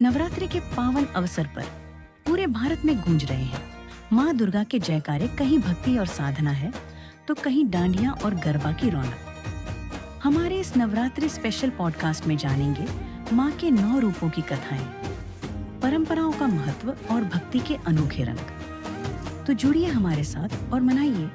नवरात्रि के पावन अवसर पर पूरे भारत में गूंज रहे हैं माँ दुर्गा के जयकारे। कहीं भक्ति और साधना है तो कहीं डांडिया और गरबा की रौनक। हमारे इस नवरात्रि स्पेशल पॉडकास्ट में जानेंगे माँ के 9 रूपों की कथाएं, परंपराओं का महत्व और भक्ति के अनोखे रंग। तो जुड़िए हमारे साथ और मनाइए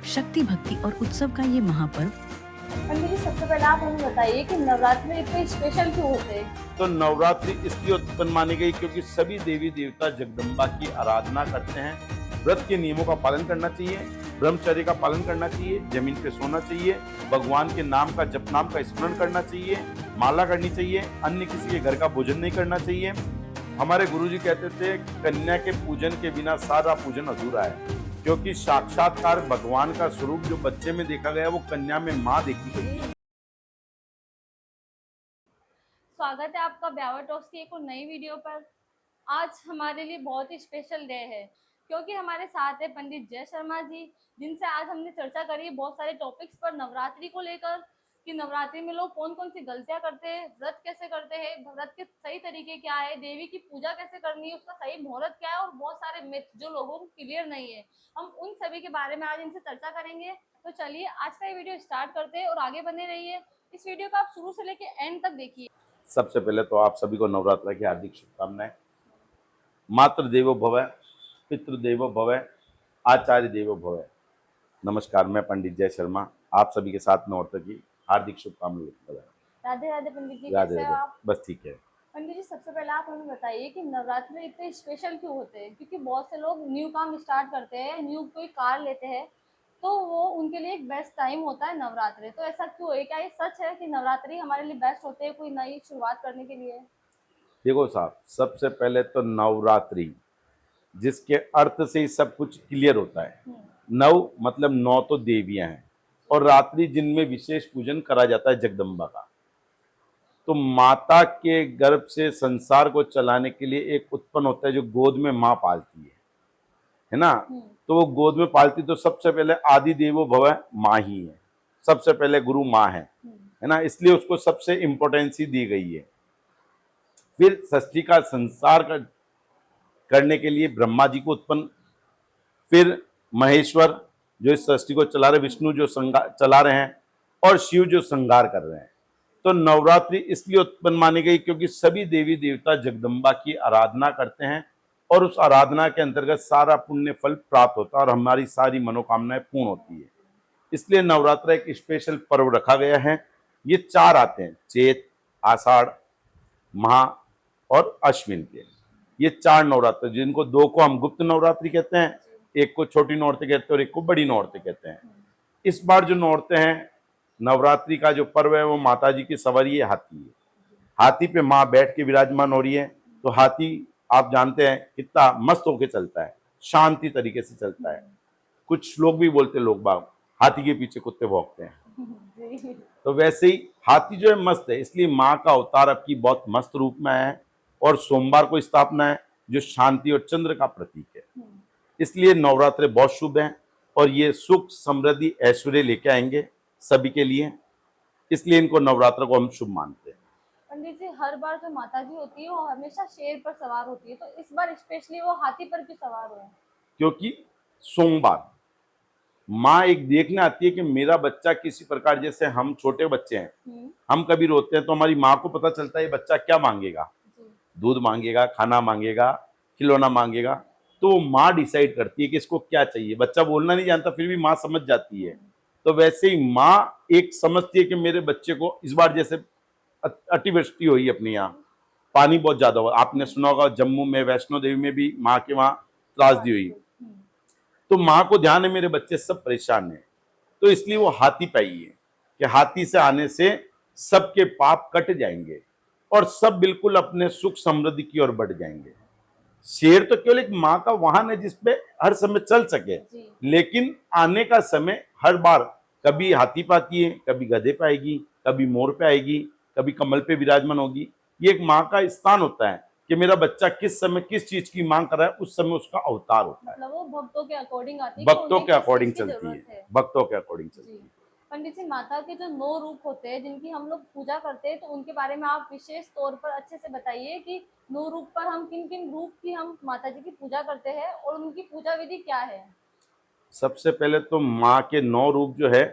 शक्ति, भक्ति और उत्सव का ये महापर्व। पंडित जी, सबसे पहले आप हमें बताइए कि नवरात्रि में इतने स्पेशल क्यों होते हैं? तो नवरात्रि इसलिए उत्पन्न मानी गई क्योंकि सभी देवी देवता जगदम्बा की आराधना करते हैं। व्रत के नियमों का पालन करना चाहिए, ब्रह्मचर्य का पालन करना चाहिए, जमीन पे सोना चाहिए, भगवान के नाम का जप नाम का स्मरण करना चाहिए, माला करनी चाहिए, अन्य किसी के घर का भोजन नहीं करना चाहिए। हमारे गुरुजी कहते थे कन्या के पूजन के बिना सारा पूजन अधूरा है, क्योंकि साक्षात्कार भगवान का स्वरूप जो बच्चे में देखा गया वो कन्या में माँ देखी गई। स्वागत है आपका ब्यावर टॉक्स की एक और नई वीडियो पर। आज हमारे लिए बहुत ही स्पेशल डे है क्योंकि हमारे साथ है पंडित जय शर्मा जी, जिनसे आज हमने चर्चा करी बहुत सारे टॉपिक्स पर नवरात्रि को लेकर कि नवरात्रि में लोग कौन कौन सी गलतियां करते हैं, व्रत कैसे करते हैं, व्रत के सही तरीके क्या है, देवी की पूजा कैसे करनी है, उसका सही मुहूर्त क्या है और बहुत सारे मिथ जो लोगों को क्लियर नहीं है। हम उन सभी के बारे में आज इनसे चर्चा करेंगे। तो चलिए आज का ये वीडियो स्टार्ट करते हैं और आगे बने रहिए। इस वीडियो को आप शुरू से लेकर एंड तक देखिए। सबसे पहले तो आप सभी को नवरात्र की हार्दिक शुभकामनाएं। मातृ देवो भव, पितृदेवो भव, आचार्य देवो भव। नमस्कार, मैं पंडित जय शर्मा आप सभी के साथ नवरात्र की हार्दिक शुभकामनाएं। राधे राधे पंडित जी, राधे कैसे हो राधे। आप? बस ठीक है। पंडित जी, सबसे पहले आप हमें बताइए कि नवरात्रि में इतने स्पेशल क्यों होते हैं? क्योंकि बहुत से लोग न्यू काम स्टार्ट करते हैं, न्यू कोई कार लेते हैं तो वो उनके लिए एक बेस्ट टाइम होता है नवरात्रि। तो ऐसा क्यों है? क्या ये सच है कि नवरात्रि हमारे लिए बेस्ट होते हैं कोई नई शुरुआत करने के लिए? देखो साहब, सबसे पहले तो नवरात्रि जिसके अर्थ से ही सब कुछ क्लियर होता है। नव मतलब 9 तो देवियां हैं और रात्रि जिनमें विशेष पूजन करा जाता है जगदम्बा का। तो माता के गर्भ से संसार को चलाने के लिए एक उत्पन्न होता है जो गोद में माँ पालती है ना। तो वो गोद में पालती तो सबसे पहले आदि देवो भव माँ ही है, सबसे पहले गुरु माँ है ना, इसलिए उसको सबसे इम्पोर्टेंस ही दी गई है। फिर सृष्टि का संसार का करने के लिए ब्रह्मा जी को उत्पन्न, फिर महेश्वर जो इस सृष्टि को चला रहे, विष्णु जो चला रहे हैं और शिव जो श्रृंगार कर रहे हैं। तो नवरात्रि इसलिए उत्पन्न मानी गई क्योंकि सभी देवी देवता जगदम्बा की आराधना करते हैं और उस आराधना के अंतर्गत सारा पुण्य फल प्राप्त होता है और हमारी सारी मनोकामनाएं पूर्ण होती है। इसलिए नवरात्र एक स्पेशल पर्व रखा गया है। ये 4 आते हैं, चैत, आषाढ़, महा और अश्विन के। ये 4 नवरात्र, जिनको 2 को हम गुप्त नवरात्रि कहते हैं, एक को छोटी नवरात्रि कहते हैं और एक को बड़ी नवरात्रि कहते हैं। इस बार जो नवरात्र हैं, नवरात्रि का जो पर्व है वो माता जी की सवारी है, हाथी है। हाथी पे माँ बैठ के विराजमान हो रही है। तो हाथी आप जानते हैं कितना मस्त होके चलता है, शांति तरीके से चलता है। कुछ लोग भी बोलते, लोग बाग हाथी के पीछे कुत्ते भौंकते हैं। तो वैसे ही हाथी जो है मस्त है, इसलिए माँ का अवतार अब की बहुत मस्त रूप में है और सोमवार को स्थापना है जो शांति और चंद्र का प्रतीक है। इसलिए नवरात्र बहुत शुभ है और ये सुख, समृद्धि, ऐश्वर्य लेके आएंगे सभी के लिए, इसलिए इनको नवरात्र को हम शुभ मानते हैं। पंडित जी, हर बार जो माता जी होती है वो हमेशा शेर पर सवार होती है, तो इस बार स्पेशली वो हाथी पर क्यों सवार हुए? क्योंकि सोमवार माँ एक देखने आती है कि मेरा बच्चा किसी प्रकार, जैसे हम छोटे बच्चे हैं, हम कभी रोते हैं तो हमारी माँ को पता चलता है ये बच्चा क्या मांगेगा, दूध मांगेगा, खाना मांगेगा, खिलौना मांगेगा। तो वो माँ डिसाइड करती है कि इसको क्या चाहिए। बच्चा बोलना नहीं जानता फिर भी माँ समझ जाती है। तो वैसे ही माँ एक समझती है कि मेरे बच्चे को इस बार, जैसे अतिवृष्टि हुई अपने यहाँ, पानी बहुत ज्यादा हुआ, आपने सुना होगा जम्मू में, वैष्णो देवी में भी माँ के वहाँ त्रासदी हुई। तो माँ को ध्यान है मेरे बच्चे सब परेशान हैं, तो इसलिए वो हाथी पे आई है कि हाथी से आने से सबके पाप कट जाएंगे और सब बिल्कुल अपने सुख समृद्धि की ओर बढ़ जाएंगे। शेर तो केवल एक माँ का वाहन है जिसपे हर समय चल सके, लेकिन आने का समय हर बार कभी हाथी पे आती है, कभी गधे पे आएगी, कभी मोर पे आएगी, कभी कमल पे विराजमान होगी। ये एक माँ का स्थान होता है कि मेरा बच्चा किस समय किस चीज की मांग कर रहा है, उस समय उसका अवतार होता है। मतलब वो भक्तों के अकॉर्डिंग आती है, भक्तों के अकॉर्डिंग चलती है, भक्तों के अकॉर्डिंग चलती है। पंडित जी, माता के जो 9 रूप होते हैं जिनकी हम लोग पूजा करते हैं, तो उनके बारे में आप विशेष तौर पर अच्छे से बताइए कि 9 रूप पर हम किन-किन रूप की हम माता जी की पूजा करते हैं और उनकी पूजा विधि क्या है? सबसे पहले तो माँ के 9 रूप जो है,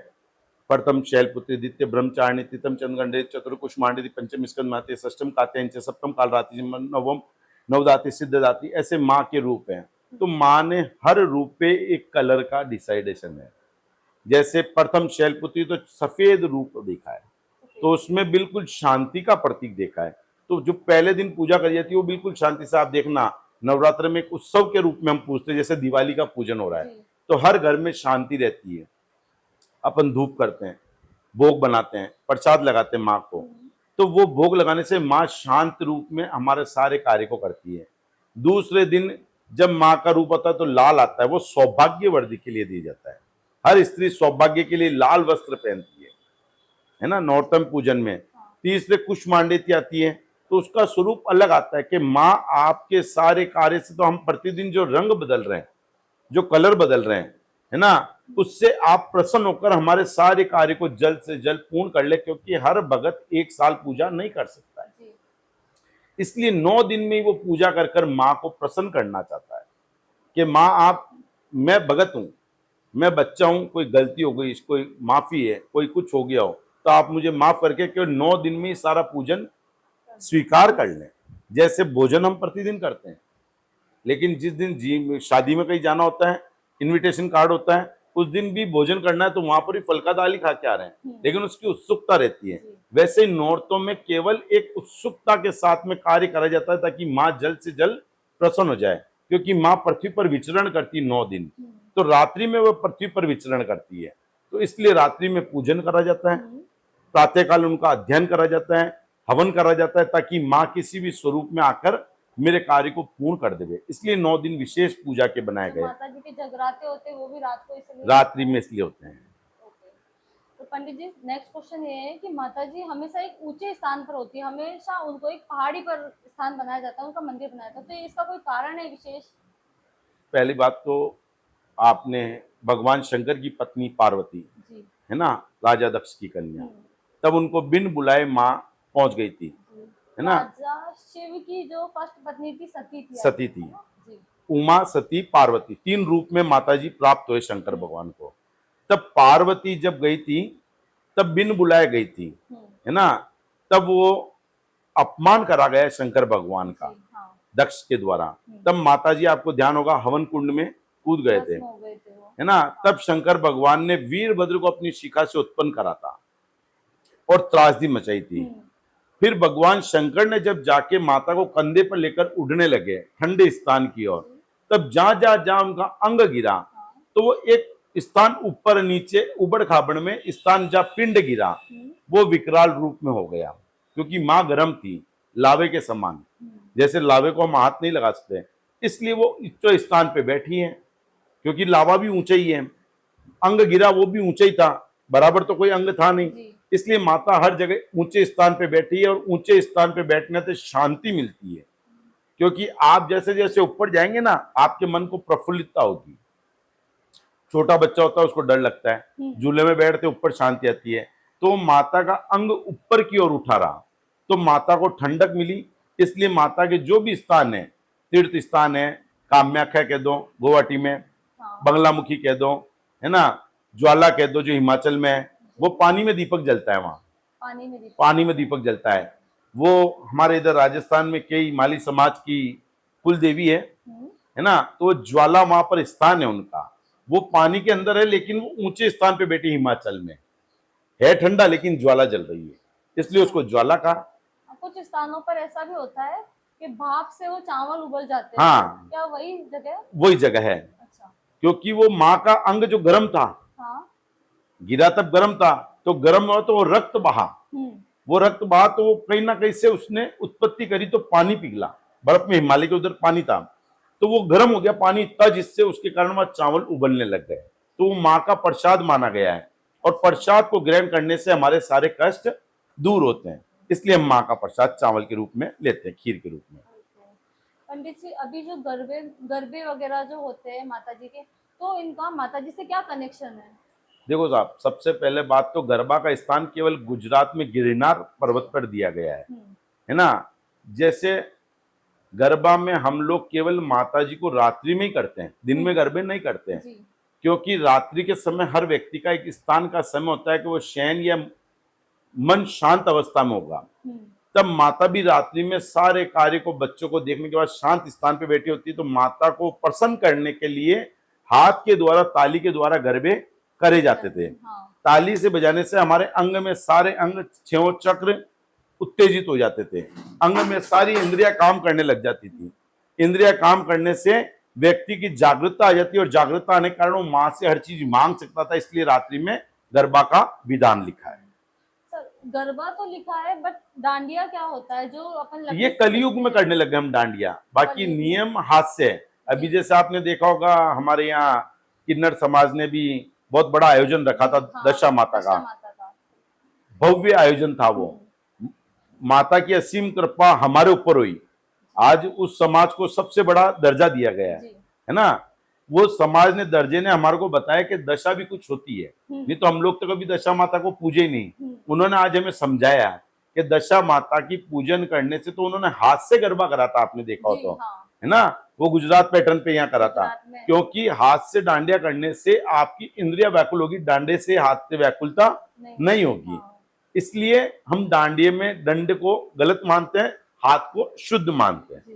प्रथम शैलपुत्री, द्वितीय ब्रह्मचारिणी, तृतीयम चंद्रगंडे, चतुर्थ कुष्मांडी, पंचम स्कंदमाते, षष्ठम कात्यायनी, सप्तम कालरात्रि, नवम नवदात्री, सिद्धदात्री, ऐसे माँ के रूप हैं। तो माँ ने हर रूप पे एक कलर का डिसाइडेशन है। जैसे प्रथम शैलपुत्री तो सफेद रूप देखा है, तो उसमें बिल्कुल शांति का प्रतीक देखा है। तो जो पहले दिन पूजा करी जाती है वो बिल्कुल शांति से, आप देखना नवरात्र में एक उत्सव के रूप में हम पूजते हैं, जैसे दिवाली का पूजन हो रहा है, जी। तो हर घर में शांति रहती है। अपन धूप करते हैं, भोग बनाते हैं, प्रसाद लगाते हैं माँ को, तो वो भोग लगाने से माँ शांत रूप में हमारे सारे कार्य को करती है। दूसरे दिन जब माँ का रूप आता है तो लाल आता है, वो सौभाग्य वर्धि के लिए दिया जाता है। हर स्त्री सौभाग्य के लिए लाल वस्त्र पहनती है ना, नौतम पूजन में। तीसरे कुष्मांडिती आती है, तो उसका स्वरूप अलग आता है कि माँ आपके सारे कार्य से, तो हम प्रतिदिन जो रंग बदल रहे हैं, जो कलर बदल रहे हैं, है ना, उससे आप प्रसन्न होकर हमारे सारे कार्य को जल्द से जल्द पूर्ण कर ले, क्योंकि हर भगत एक साल पूजा नहीं कर सकता है। जी। इसलिए 9 दिन में ही वो पूजा कर कर माँ को प्रसन्न करना चाहता है कि माँ आप, मैं भगत हूं, मैं बच्चा हूं, कोई गलती हो गई, कोई माफी है, कोई कुछ हो गया हो, तो आप मुझे माफ करके केवल 9 दिन में ही सारा पूजन स्वीकार कर लें। जैसे भोजन हम प्रतिदिन करते हैं, लेकिन जिस दिन जी शादी में कहीं जाना होता है, इनविटेशन कार्ड होता है, उस दिन भी भोजन करना है, तो वहां पर भी फल का दाल ही खा के आ रहे हैं, लेकिन उसकी उत्सुकता रहती है। वैसे ही नौरतों में केवल एक उत्सुकता के साथ में कार्य करा जाता है, ताकि माँ जल्द से जल्द प्रसन्न हो जाए, क्योंकि माँ पृथ्वी पर विचरण करती 9 दिन, तो रात्रि में वह पृथ्वी पर विचरण करती है, तो इसलिए रात्रि में पूजन करा जाता है, प्रातःकाल उनका अध्ययन करा जाता है, हवन करा जाता है, ताकि माँ किसी भी स्वरूप में आकर मेरे कार्य को पूर्ण कर देवे। इसलिए 9 दिन विशेष पूजा के बनाए जो गए। माता जी के जगराते होते हैं वो भी रात को इसलिए रात्रि में इसलिए होते हैं। ओके। तो पंडित जी, नेक्स्ट क्वेश्चन ये है कि माता जी हमेशा एक ऊंचे स्थान पर होती है, हमेशा उनको एक पहाड़ी पर स्थान बनाया जाता है, उनका मंदिर बनाया जाता है, तो इसका कोई कारण है विशेष? पहली बात तो आपने भगवान शंकर की पत्नी पार्वती, जी। है ना, राजा दक्ष की कन्या, हम्म, तब उनको बिन बुलाए माँ पहुंच गई थी, जी। है ना, राजा शिव की जो फर्स्ट पत्नी थी सती थी, सती थी। है ना? जी। उमा, सती, पार्वती, 3 रूप में माता जी प्राप्त हुए शंकर भगवान को। तब पार्वती जब गई थी, तब बिन बुलाए गई थी, है ना, तब वो अपमान करा गया शंकर भगवान का जी, हाँ। दक्ष के द्वारा। तब माता जी, आपको ध्यान होगा, हवन कुंड में कूद गए थे, भस्म हो गए थे वो। है ना। तब शंकर भगवान ने वीरभद्र को अपनी शिखा से उत्पन्न करा था और त्रासदी मचाई थी। फिर भगवान शंकर ने जब जाके माता को कंधे पर लेकर उड़ने लगे ठंडे स्थान की ओर, तब जहां जहां जहां उनका अंग गिरा, तो वो एक स्थान ऊपर नीचे उबड़ खाबड़ में स्थान जहां पिंड गिरा, वो विकराल रूप में हो गया, क्योंकि माँ गर्म थी, लावे के समान, जैसे लावे को हम हाथ नहीं लगा सकते, इसलिए वो उच्च स्थान पे बैठी है, क्योंकि लावा भी ऊंचा ही है, अंग गिरा वो भी ऊंचा ही था, बराबर तो कोई अंग था नहीं, इसलिए माता हर जगह ऊंचे स्थान पे बैठी है, और ऊंचे स्थान पे बैठने से शांति मिलती है, क्योंकि आप जैसे जैसे ऊपर जाएंगे ना, आपके मन को प्रफुल्लता होगी। छोटा बच्चा होता है, उसको डर लगता है, झूले में बैठते ऊपर शांति आती है, तो माता का अंग ऊपर की ओर उठा रहा, तो माता को ठंडक मिली। इसलिए माता के जो भी स्थान है, तीर्थ स्थान है, कामाख्या कह दो गुवाहाटी में, बंगलामुखी कह दो, है ना, ज्वाला कह दो जो हिमाचल में है, वो पानी में दीपक जलता है, वहां पानी में दीपक जलता है। वो हमारे इधर राजस्थान में कई माली समाज की कुल देवी है ना, तो ज्वाला वहां पर स्थान है उनका, वो पानी के अंदर है, लेकिन वो ऊंचे स्थान पे बैठी, हिमाचल में है, ठंडा लेकिन ज्वाला जल रही है, इसलिए उसको ज्वाला कहा। कुछ स्थानों पर ऐसा भी होता है कि भाप से वो चावल उबल जाते हैं। हाँ, क्या वही जगह है? वही जगह है। अच्छा। क्योंकि वो माँ का अंग जो गर्म था, हाँ। गिरा तब गर्म था, तो गर्म हुआ तो वो रक्त बहा, वो रक्त बहा, तो वो कहीं ना कहीं से उसने उत्पत्ति करी, तो पानी पिघला, बर्फ में हिमालय के उधर पानी था, तो वो गर्म हो गया पानी इतना, जिससे उसके कारण वह चावल उबलने लग गए, तो वो माँ का प्रसाद माना गया है, और प्रसाद को ग्रहण करने से हमारे सारे कष्ट दूर होते हैं, इसलिए हम माँ का प्रसाद चावल के रूप में लेते हैं, खीर के रूप में। पंडित जी, अभी जो गरबे गरबे वगैरह जो होते हैं माता जी के, तो इनका माता जी से क्या कनेक्शन है? देखो साहब, सबसे पहले बात तो गरबा का स्थान केवल गुजरात में गिरनार पर्वत पर दिया गया है ना। जैसे गरबा में हम लोग केवल माता जी को रात्रि में ही करते हैं, दिन में गरबे नहीं करते हैं, जी क्योंकि रात्रि के समय हर व्यक्ति का एक स्थान का समय होता है कि वो शयन या मन शांत अवस्था में होगा। तब माता भी रात्रि में सारे कार्य को, बच्चों को देखने के बाद शांत स्थान पे बैठी होती है। तो माता को प्रसन्न करने के लिए हाथ के द्वारा, ताली के द्वारा गरबे करे जाते थे। हाँ ताली से बजाने से हमारे अंग में सारे अंग, छयों चक्र उत्तेजित हो जाते थे, अंग में सारी इंद्रियां काम करने लग जाती थी। इंद्रियां काम करने से व्यक्ति की जागरूकता आ जाती है, और जागरूकता आने के कारण वो मां से हर चीज मांग सकता था। इसलिए रात्रि में गरबा का विधान लिखा है। सर, गरबा तो लिखा है, बट डांडिया क्या होता है जो अपन लकड़ी ये से कलयुग में खेलते हैं? करने लगे हम डांडिया, बाकी कलयुग में। नियम हाथ से है। अभी जैसे आपने देखा होगा, हमारे यहाँ किन्नर समाज ने भी बहुत बड़ा आयोजन रखा था, हाँ, दशा माता दशा का माता का। भव्य आयोजन था वो। माता की असीम कृपा हमारे ऊपर हुई, आज उस समाज को सबसे बड़ा दर्जा दिया गया जी है ना। वो समाज ने, दर्जे ने हमारे को बताया कि दशा भी कुछ होती है। नहीं तो हम लोग तो कभी दशा माता को पूजे ही नहीं। उन्होंने आज हमें समझाया कि दशा माता की पूजन करने से, तो उन्होंने हाथ से गरबा करा था, आपने देखा हो जी तो, हाँ, है ना। वो गुजरात पैटर्न पे यहाँ करा था, गुजरात में। क्योंकि हाथ से डांडिया करने से आपकी इंद्रिया व्याकुल होगी, डांडे से हाथ से व्याकुलता नहीं होगी। हाँ, इसलिए हम डांडिये में दंड को गलत मानते हैं, हाथ को शुद्ध मानते हैं। जी।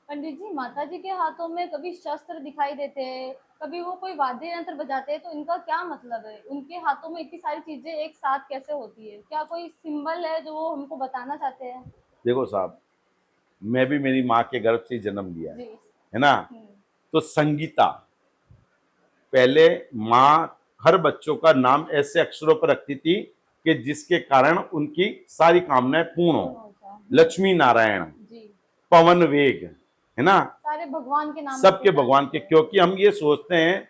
पंडित जी, माता जी के हाथों में कभी शस्त्र दिखाई देते हैं, कभी वो कोई वाद्य यंत्र बजाते हैं, तो इनका क्या मतलब है? उनके हाथों में इतनी सारी चीजें एक साथ कैसे होती है? क्या कोई सिंबल है जो वो हमको बताना चाहते हैं? देखो साहब, मैं भी मेरी माँ के गर्भ से ही जन्म लिया जी है ना। हम्म, तो संगीता, पहले माँ हर बच्चों का नाम ऐसे अक्षरों पर रखती थी कि जिसके कारण उनकी सारी कामनाएं पूर्ण हो। अच्छा, लक्ष्मी नारायण, जी पवन वेग, है ना, सारे भगवान के नाम सबके रखे भगवान जाते के। हैं। क्योंकि हम ये सोचते हैं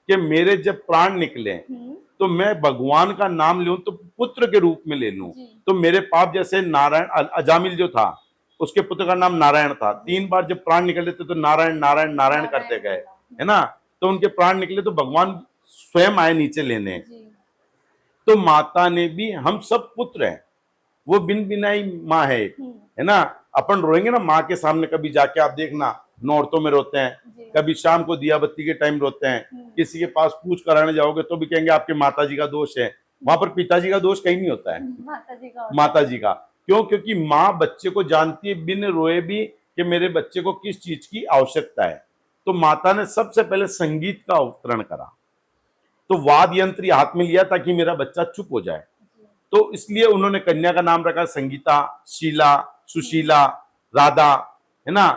कि मेरे जब प्राण निकले तो मैं भगवान का नाम लूं तो पुत्र के रूप में ले लूं। जी। तो मेरे पाप, जैसे नारायण, अजामिल जो था उसके पुत्र का नाम नारायण था, 3 बार जब प्राण निकले थे तो नारायण नारायण नारायण करते गए, बोला। है ना। तो उनके प्राण निकले तो भगवान स्वयं आए नीचे लेने। जी तो माता ने भी, हम सब पुत्र हैं, वो बिन बिनाई माँ है एक, है ना। अपन रोएंगे ना माँ के सामने, कभी जाके आप देखना नौरतों में रोते हैं, जी कभी शाम को दिया बत्ती के टाइम रोते हैं, किसी के पास पूछ कराने जाओगे तो भी कहेंगे आपके माता जी का दोष है। वहां पर पिताजी का दोष कहीं नहीं होता है, माता जी का माता जी का। क्यों? क्योंकि माँ बच्चे को जानती है बिन रोए भी कि मेरे बच्चे को किस चीज की आवश्यकता है। तो माता ने सबसे पहले संगीत का अवतरण करा, तो वाद्य यंत्र हाथ में लिया ताकि मेरा बच्चा चुप हो जाए। तो इसलिए उन्होंने कन्या का नाम रखा संगीता, शीला, सुशीला, राधा, है ना।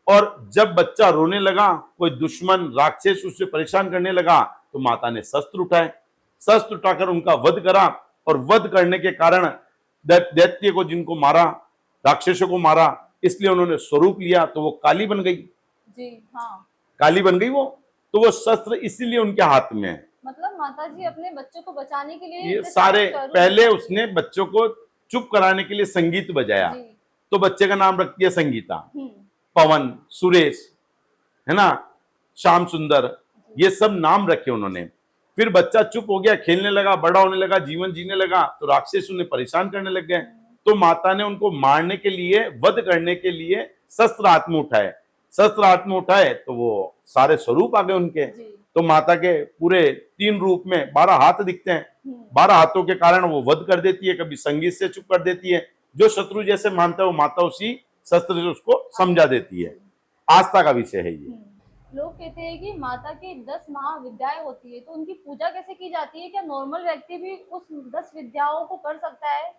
और जब बच्चा रोने लगा, कोई दुश्मन राक्षस उससे परेशान करने लगा, तो माता ने शस्त्र उठाए, शस्त्र उठाकर उनका वध करा। और वध करने के कारण दैत्य को, जिनको मारा, राक्षसों को मारा, इसलिए उन्होंने स्वरूप लिया, तो वो काली बन गई। जी हाँ, काली बन गई वो, तो वो शस्त्र इसीलिए उनके हाथ में है। मतलब माता जी अपने बच्चों को बचाने के लिए ये इतने सारे, स्वरूप पहले बनाती उसने बच्चों को चुप कराने के लिए संगीत बजाया, जी तो बच्चे का नाम रख दिया संगीता। हम्म, पवन, सुरेश, है ना, श्याम सुंदर, ये सब नाम रखे उन्होंने। फिर बच्चा चुप हो गया, खेलने लगा, बड़ा होने लगा, जीवन जीने लगा, तो राक्षस उन्हें परेशान करने लग गए। तो माता ने उनको मारने के लिए, वध करने के लिए शस्त्र हाथ में उठाए। शस्त्र हाथ में उठाए तो वो सारे स्वरूप आ गए उनके। जी तो माता के पूरे 3 रूप में 12 हाथ दिखते हैं। 12 हाथों के कारण वो वध कर देती है, कभी संगीत से चुप कर देती है। जो शत्रु जैसे मानता है वो माता उसी शस्त्र से उसको समझा देती है। आस्था का विषय है ये। लोग कहते हैं कि माता की 10 महाविद्याएं होती है, तो उनकी पूजा कैसे की जाती है? क्या नॉर्मल व्यक्ति भी उस 10 विद्याओं को कर सकता है?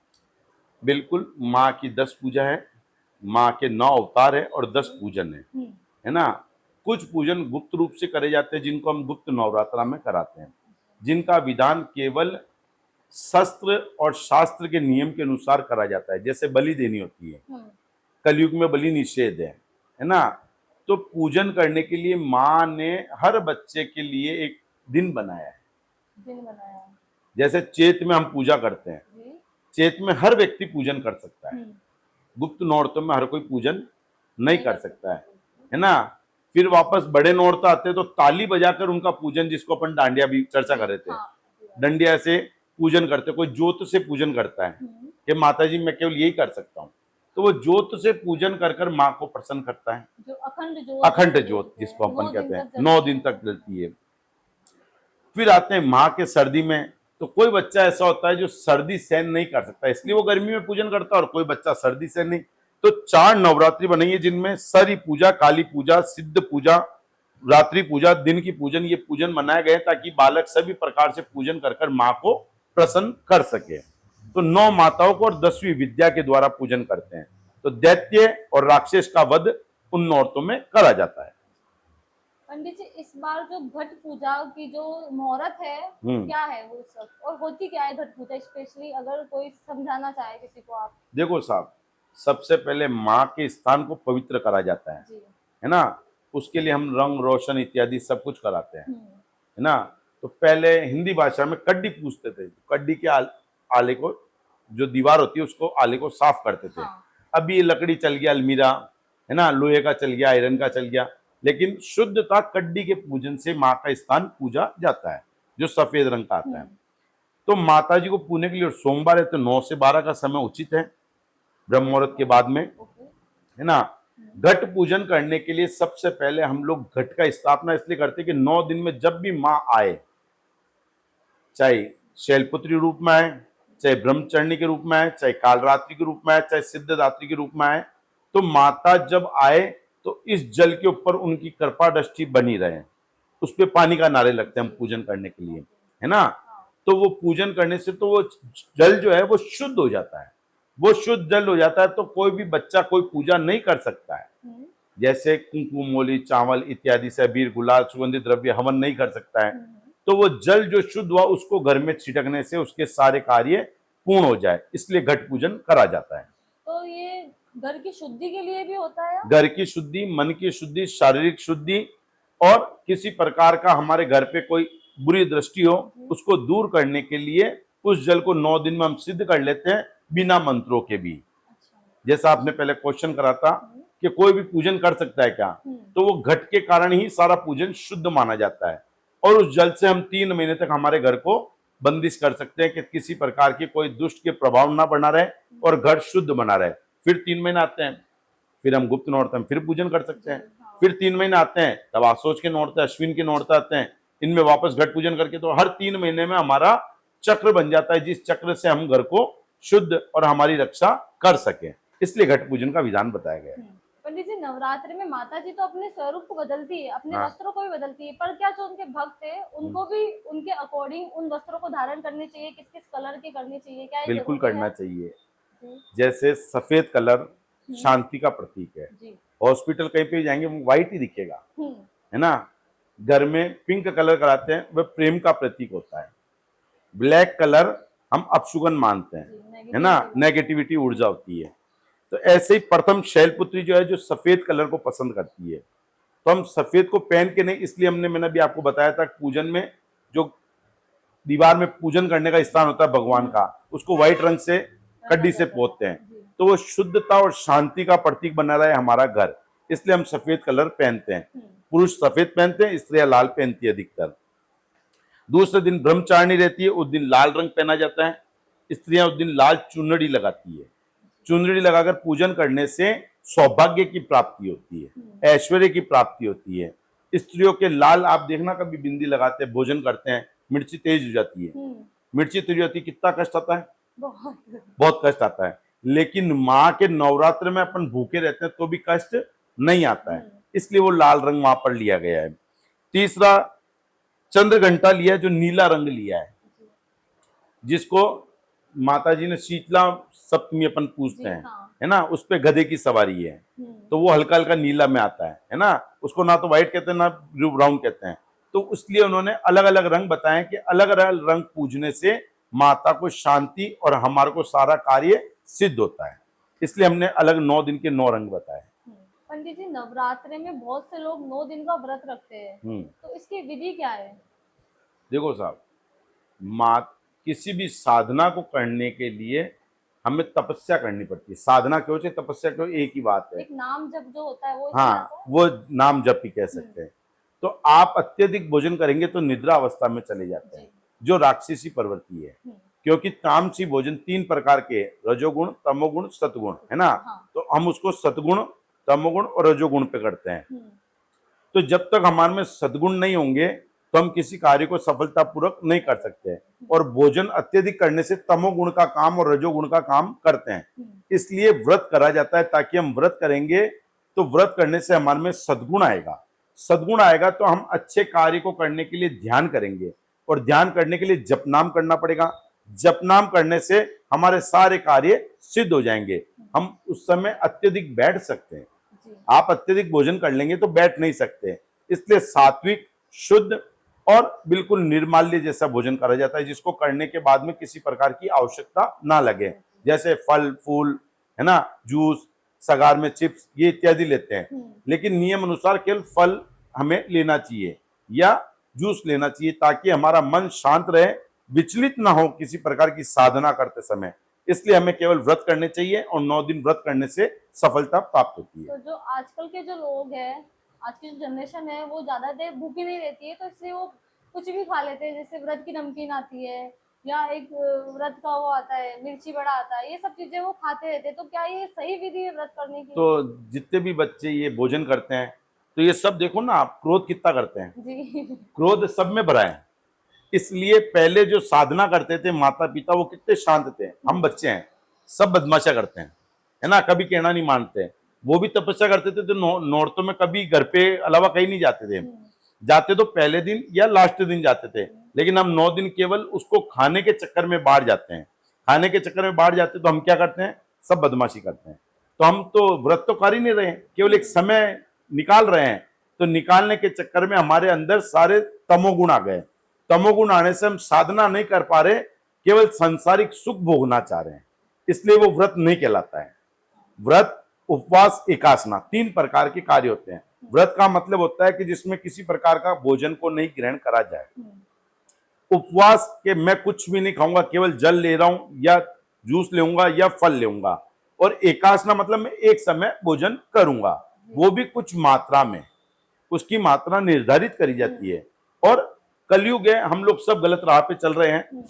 बिल्कुल, माँ की 10 पूजा है, माँ के 9 अवतार है और 10 पूजन है ना। कुछ पूजन गुप्त रूप से करे जाते हैं, जिनको हम गुप्त नवरात्रा में कराते हैं, जिनका विधान केवल शस्त्र और शास्त्र के नियम के अनुसार करा जाता है। जैसे बलि देनी होती है, कलयुग में बलि निषेध है ना। तो पूजन करने के लिए माँ ने हर बच्चे के लिए एक दिन बनाया है। दिन बनाया है। जैसे चैत में हम पूजा करते हैं, जी चैत में हर व्यक्ति पूजन कर सकता है, गुप्त नौरतों में हर कोई पूजन नहीं कर सकता है ना। फिर वापस बड़े नौरता आते हैं तो ताली बजाकर उनका पूजन, जिसको अपन डांडिया भी चर्चा कर रहे थे, हाँ। डंडिया से पूजन करते, कोई जोत से पूजन करता है कि माता जी मैं केवल यही कर सकता हूँ, तो वो जोत से पूजन कर कर माँ को प्रसन्न करता है। जो अखंड जोत, अखंड जोत जिसको अपन कहते हैं, 9 दिन तक जलती है। फिर आते हैं माँ के सर्दी में, तो कोई बच्चा ऐसा होता है जो सर्दी सहन नहीं कर सकता, इसलिए वो गर्मी में पूजन करता है, और कोई बच्चा सर्दी सहन नहीं, तो 4 नवरात्रि बनाइए जिनमें सरी पूजा, काली पूजा, सिद्ध पूजा, रात्रि पूजा, दिन की पूजन, ये पूजन मनाए गए ताकि बालक सभी प्रकार से पूजन कर कर माँ को प्रसन्न कर सके। तो 9 माताओं को और 10वीं विद्या के द्वारा पूजन करते हैं। तो दैत्य और राक्षस का वध उन नौरतों में करा जाता है। पंडित जी, इस बार जो घट पूजा की जो मुहूर्त है क्या है वो सब, और होती क्या है घट पूजा स्पेशली, अगर कोई समझाना चाहे किसी को आप। देखो साहब, सबसे पहले माँ के स्थान को पवित्र करा जाता है ना, उसके लिए हम रंग रोशन इत्यादि सब कुछ कराते हैं, है ना। तो पहले हिंदी भाषा में कड्डी पूछते थे, कड्डी के आले को, जो दीवार होती है उसको, आले को साफ करते थे। अभी लकड़ी चल गया, अलमीरा है ना, लोहे का चल गया, आयरन का चल गया, लेकिन शुद्धता कड्डी के पूजन से माँ का स्थान पूजा जाता है, जो सफेद रंग का आता है। तो माता जी को पूजने के लिए सोमवार है तो 9 से 12 का समय उचित है, ब्रह्म मुहूर्त के बाद में, है ना। घट पूजन करने के लिए सबसे पहले हम लोग घट का स्थापना इसलिए करते हैं कि 9 दिन में जब भी माँ आए, चाहे शैलपुत्री रूप में आए, चाहे ब्रह्मचरणी के रूप में आए, चाहे कालरात्रि के रूप में आए, चाहे सिद्धदात्री के रूप में आए, तो माता जब आए तो इस जल के ऊपर उनकी कृपा दृष्टि बनी रहे, उस पे पानी का नारे लगते हैं हम पूजन करने के लिए, है ना। तो वो पूजन करने से तो वो जल जो है वो शुद्ध हो जाता है, वो शुद्ध जल हो जाता है, तो कोई भी बच्चा कोई पूजा नहीं कर सकता है। जैसे कुंकुम, मोली, चावल इत्यादि से अबीर, गुलाल, सुगंधित द्रव्य हवन नहीं कर सकता है, तो वो जल जो शुद्ध हुआ उसको घर में छिड़कने से उसके सारे कार्य पूर्ण हो जाए, इसलिए घट पूजन करा जाता है। तो ये घर की शुद्धि के लिए भी होता है? घर की शुद्धि, मन की शुद्धि, शारीरिक शुद्धि, और किसी प्रकार का हमारे घर पे कोई बुरी दृष्टि हो उसको दूर करने के लिए उस जल को 9 दिन में हम सिद्ध कर लेते हैं, बिना मंत्रों के भी। जैसा आपने पहले क्वेश्चन करा था कि कोई भी पूजन कर सकता है क्या, तो वो घट के कारण ही सारा पूजन शुद्ध माना जाता है, और उस जल से हम 3 महीने तक हमारे घर को बंदिश कर सकते हैं कि किसी प्रकार की कोई दुष्ट के प्रभाव ना बना रहे और घर शुद्ध बना रहे। फिर 3 महीने आते हैं, फिर हम गुप्त नौरते में फिर पूजन कर सकते हैं। फिर 3 महीने आते हैं, तब आसोच के नौरते, अश्विन के नौरते आते हैं, इनमें वापस घट पूजन करके, तो हर 3 महीने में हमारा चक्र बन जाता है, जिस चक्र से हम घर को शुद्ध और हमारी रक्षा कर सके, इसलिए घट पूजन का विधान बताया गया है। पंडित जी, नवरात्रि में माता जी तो अपने स्वरूप को बदलती है, अपने वस्त्रों को भी बदलती है, पर क्या जो उनके भक्त है उनको भी उनके अकॉर्डिंग उन वस्त्रों को धारण करने चाहिए? किस किस कलर की करनी चाहिए, क्या बिल्कुल करना चाहिए। जैसे सफेद कलर शांति का प्रतीक है, हॉस्पिटल कहीं पे जाएंगे वो व्हाइट ही दिखेगा, है ना। घर में पिंक कलर कराते हैं, वह प्रेम का प्रतीक होता है। ब्लैक कलर हम अपशुगन मानते हैं, है ना, नेगेटिविटी ऊर्जा होती है। तो ऐसे ही प्रथम शैलपुत्री जो है, जो सफेद कलर को पसंद करती है, तो हम सफेद को पहन के नहीं, इसलिए मैंने भी आपको बताया था, पूजन में जो दीवार में पूजन करने का स्थान होता है भगवान का, उसको व्हाइट रंग से कड्डी से पोतते हैं, तो वो शुद्धता और शांति का प्रतीक बना रहा है हमारा घर, इसलिए हम सफेद कलर पहनते हैं। पुरुष सफेद पहनते हैं, स्त्रियां लाल पहनती है अधिकतर। दूसरे दिन ब्रह्मचारिणी रहती है, उस दिन लाल रंग पहना जाता है। स्त्रियां उस दिन लाल चुनरी लगाती है। चुनरी लगाकर पूजन करने से सौभाग्य की प्राप्ति होती है, ऐश्वर्य की प्राप्ति होती है। स्त्रियों के लाल, आप देखना कभी बिंदी लगाते हैं, भोजन करते हैं, मिर्ची तेज हो जाती है, मिर्ची तेज होती है, कितना कष्ट आता है, बहुत कष्ट आता है। लेकिन माँ के नवरात्र में अपन भूखे रहते हैं तो भी कष्ट नहीं आता है, इसलिए वो लाल रंग वहां पर लिया गया है। तीसरा, चंद्र घंटा लिया है, जो नीला रंग लिया है, जिसको माता जी ने शीतला सप्तमी अपन पूछते हैं, है ना, उस पे गधे की सवारी है, तो वो हल्का हल्का नीला में आता है ना। उसको ना तो व्हाइट कहते हैं ना ब्राउन कहते हैं, तो इसलिए उन्होंने अलग अलग रंग बताए कि अलग अलग रंग पूजने से माता को शांति और हमारे को सारा कार्य सिद्ध होता है, इसलिए हमने अलग 9 दिन के 9 रंग बताए। पंडित जी, नवरात्रि में बहुत से लोग 9 दिन का व्रत रखते हैं, तो इसकी विधि क्या है? देखो साहब, किसी भी साधना को करने के लिए हमें तपस्या करनी पड़ती है। साधना क्यों चाहे तपस्या क्यों, एक ही बात है। एक नाम जप जो होता है वो इसमें हाँ, आता है? वो नाम जप ही कह सकते हैं। तो आप अत्यधिक भोजन करेंगे तो निद्रा अवस्था में चले जाते हैं, जी। जो राक्षसी प्रवृत्ति है। क्योंकि तामसी भोजन 3 प्रकार के हैं, रजोगुण, तमोगुण, सतगुण, है ना। हाँ। तो हम उसको सतगुण, तमोगुण और रजोगुण पे करते हैं। तो जब तक हमारे में सद्गुण नहीं होंगे तो हम किसी कार्य को सफलतापूर्वक नहीं कर सकते। और भोजन अत्यधिक करने से तमोगुण का काम और रजोगुण का काम करते हैं। इसलिए व्रत करा जाता है, ताकि हम व्रत करेंगे तो व्रत करने से हमारे में सद्गुण आएगा। सद्गुण आएगा तो हम अच्छे कार्य को करने के लिए ध्यान करेंगे, और ध्यान करने के लिए जप नाम करना पड़ेगा। जप नाम करने से हमारे सारे कार्य सिद्ध हो जाएंगे। हम उस समय अत्यधिक बैठ सकते हैं। जी। आप अत्यधिक भोजन कर लेंगे तो बैठ नहीं सकते। इसलिए सात्विक, शुद्ध और बिल्कुल निर्माल्य जैसा भोजन करा जाता है, जिसको करने के बाद में किसी प्रकार की आवश्यकता ना लगे। जैसे फल फूल, है ना, जूस, सगार में चिप्स, ये इत्यादि लेते हैं। लेकिन नियम अनुसार केवल फल हमें लेना चाहिए या जूस लेना चाहिए, ताकि हमारा मन शांत रहे, विचलित ना हो किसी प्रकार की साधना करते समय। इसलिए हमें केवल व्रत करने चाहिए, और 9 दिन व्रत करने से सफलता प्राप्त होती है। तो जो आजकल के जो लोग हैं, आज की जो जनरेशन है, वो ज्यादा देर भूखी नहीं रहती है, तो इसलिए वो कुछ भी खा लेते हैं। जैसे व्रत की नमकीन आती है, या एक व्रत का वो आता है, मिर्ची बड़ा आता है, ये सब चीजें वो खाते रहते हैं। तो क्या ये सही विधि है व्रत करने की? तो जितने भी बच्चे ये भोजन करते हैं, तो ये सब देखो ना, आप क्रोध कितना करते हैं। जी। क्रोध सब में भरा है। इसलिए पहले जो साधना करते थे माता पिता, वो कितने शांत थे। हम बच्चे हैं, सब बदमाशा करते हैं, है ना, कभी कहना नहीं मानते। वो भी तपस्या करते थे, तो नौरतों में कभी घर पे अलावा कहीं नहीं जाते थे। जाते तो पहले दिन या लास्ट दिन जाते थे, लेकिन हम 9 दिन केवल उसको खाने के चक्कर में बाहर जाते हैं। खाने के चक्कर में बाहर जाते तो हम क्या करते हैं, सब बदमाशी करते हैं। तो हम तो व्रत तो कर ही नहीं रहे हैं, केवल एक समय निकाल रहे हैं। तो निकालने के चक्कर में हमारे अंदर सारे तमोगुण आ गए। तमोगुण आने से हम साधना नहीं कर पा रहे, केवल सांसारिक सुख भोगना चाह रहे हैं। इसलिए वो व्रत नहीं कहलाता है। व्रत, उपवास, एकासना, 3 प्रकार के कार्य होते हैं। व्रत का मतलब होता है कि जिसमें किसी प्रकार का भोजन को नहीं ग्रहण करा जाए। उपवास के मैं कुछ भी नहीं खाऊंगा, केवल जल ले रहा हूं, या जूस लेऊंगा, या फल लेऊंगा। और एकासना मतलब मैं एक समय भोजन करूंगा, वो भी कुछ मात्रा में, उसकी मात्रा निर्धारित करी जाती है। और कलयुग है, हम लोग सब गलत राह पे चल रहे हैं।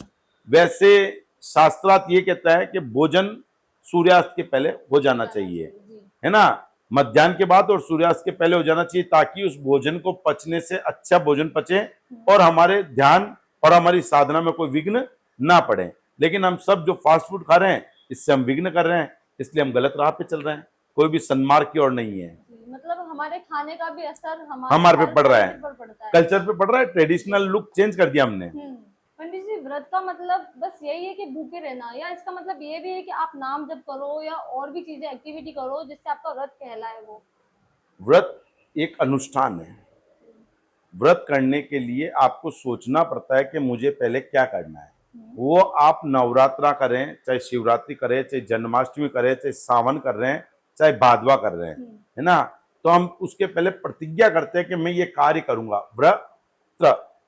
वैसे शास्त्रार्थ ये कहता है कि भोजन सूर्यास्त के पहले हो जाना चाहिए, है ना, मध्याह्न के बाद और सूर्यास्त के पहले हो जाना चाहिए, ताकि उस भोजन को पचने से अच्छा भोजन पचे और हमारे ध्यान और हमारी साधना में कोई विघ्न ना पड़े। लेकिन हम सब जो फास्ट फूड खा रहे हैं, इससे हम विघ्न कर रहे हैं, इसलिए हम गलत राह पे चल रहे हैं। कोई भी सन्मार्ग की ओर नहीं है। मतलब हमारे खाने का भी असर हमारे पे पड़ रहा है, पड़ता है, कल्चर पे पड़ रहा है। ट्रेडिशनल लुक चेंज कर दिया हमने। पंडित जी, व्रत का मतलब बस यही है कि भूखे रहना, या इसका मतलब ये भी है कि आप नाम जप करो या और भी चीजें एक्टिविटी करो जिससे आपका व्रत कहलाए? वो व्रत एक अनुष्ठान है। व्रत करने के लिए आपको सोचना पड़ता है कि मुझे पहले क्या करना है। वो आप नवरात्रा करें, चाहे शिवरात्रि करें, चाहे जन्माष्टमी करें, चाहे सावन कर रहे हैं, चाहे भादवा कर रहे हैं, है ना। तो हम उसके पहले प्रतिज्ञा करते हैं कि मैं ये कार्य करूंगा। व्रत,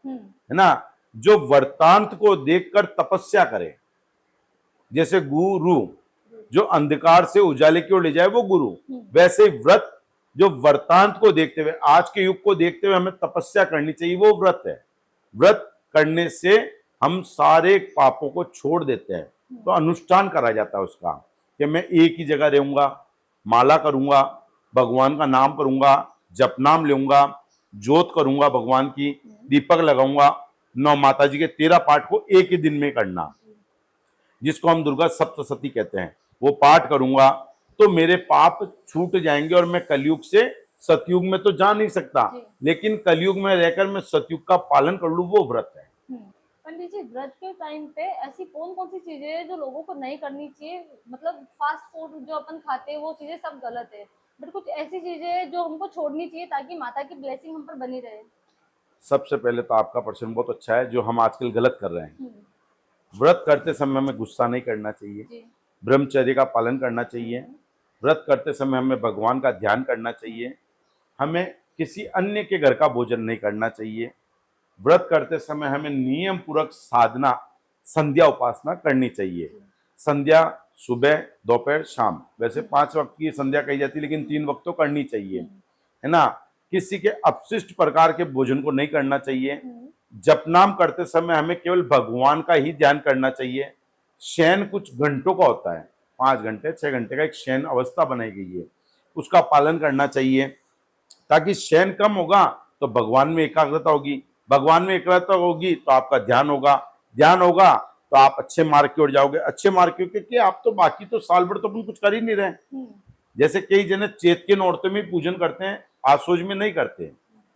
है ना, जो वर्तांत को देखकर तपस्या करे, जैसे गुरु जो अंधकार से उजाले की ओर ले जाए वो गुरु, वैसे ही व्रत जो वर्तांत को देखते हुए, आज के युग को देखते हुए हमें तपस्या करनी चाहिए, वो व्रत है। व्रत करने से हम सारे पापों को छोड़ देते हैं। तो अनुष्ठान करा जाता है उसका, कि मैं एक ही जगह रहूंगा, माला करूंगा, भगवान का नाम करूंगा, जप नाम लूंगा, जोत करूंगा भगवान की, दीपक लगाऊंगा, 9 माता जी के 13 पाठ को एक ही दिन में करना, जिसको हम दुर्गा सप्तशती कहते हैं, वो पाठ करूंगा तो मेरे पाप छूट जाएंगे। और मैं कलयुग से सतयुग में तो जा नहीं सकता, लेकिन कलयुग में रहकर मैं सतयुग का पालन कर लूं, वो व्रत है। पंडित जी, व्रत के टाइम पे ऐसी कौन कौन सी चीजें हैं जो लोगों को नहीं करनी चाहिए? मतलब फास्ट फूड जो अपन खाते हैं वो चीजें सब गलत है, बट कुछ ऐसी चीजें हैं जो हमको छोड़नी चाहिए ताकि माता की ब्लेसिंग हम पर बनी रहे। सबसे पहले तो आपका प्रश्न बहुत अच्छा है, जो हम आजकल गलत कर रहे हैं। व्रत करते समय हमें गुस्सा नहीं करना चाहिए, ब्रह्मचर्य का पालन करना चाहिए। व्रत करते समय हमें भगवान का ध्यान करना चाहिए, हमें किसी अन्य के घर का भोजन नहीं करना चाहिए। व्रत करते समय हमें नियम पूर्वक साधना, संध्या उपासना करनी चाहिए। संध्या सुबह दोपहर शाम, वैसे 5 वक्त की संध्या कही जाती है लेकिन 3 वक्त तो करनी चाहिए, है ना। किसी के अपशिष्ट प्रकार के भोजन को नहीं करना चाहिए। जप नाम करते समय हमें केवल भगवान का ही ध्यान करना चाहिए। शयन कुछ घंटों का होता है, 5 घंटे 6 घंटे का एक शयन अवस्था बनाई गई है, उसका पालन करना चाहिए, ताकि शयन कम होगा तो भगवान में एकाग्रता होगी, भगवान में एकाग्रता होगी तो आपका ध्यान होगा, ध्यान होगा तो आप अच्छे मार्ग की ओर जाओगे, अच्छे मार्ग की ओर, क्योंकि आप तो बाकी तो साल भर तो अपन कुछ कर ही नहीं रहे। जैसे कई जने चैत के नौरते में पूजन करते हैं, आसोज में नहीं करते,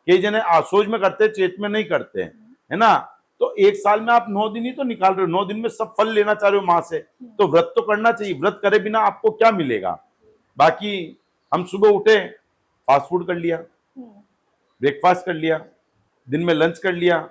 कई जने आसोज में करते हैं, चैत में नहीं करते, है ना। तो एक साल में आप 9 दिन ही तो निकाल रहे हो, 9 दिन में सब फल लेना चाह रहे हो माँ से, तो व्रत तो करना चाहिए। व्रत करे बिना आपको क्या मिलेगा। बाकी हम सुबह उठे, फास्ट फूड कर लिया, ब्रेकफास्ट कर लिया, दिन में लंच कर लिया,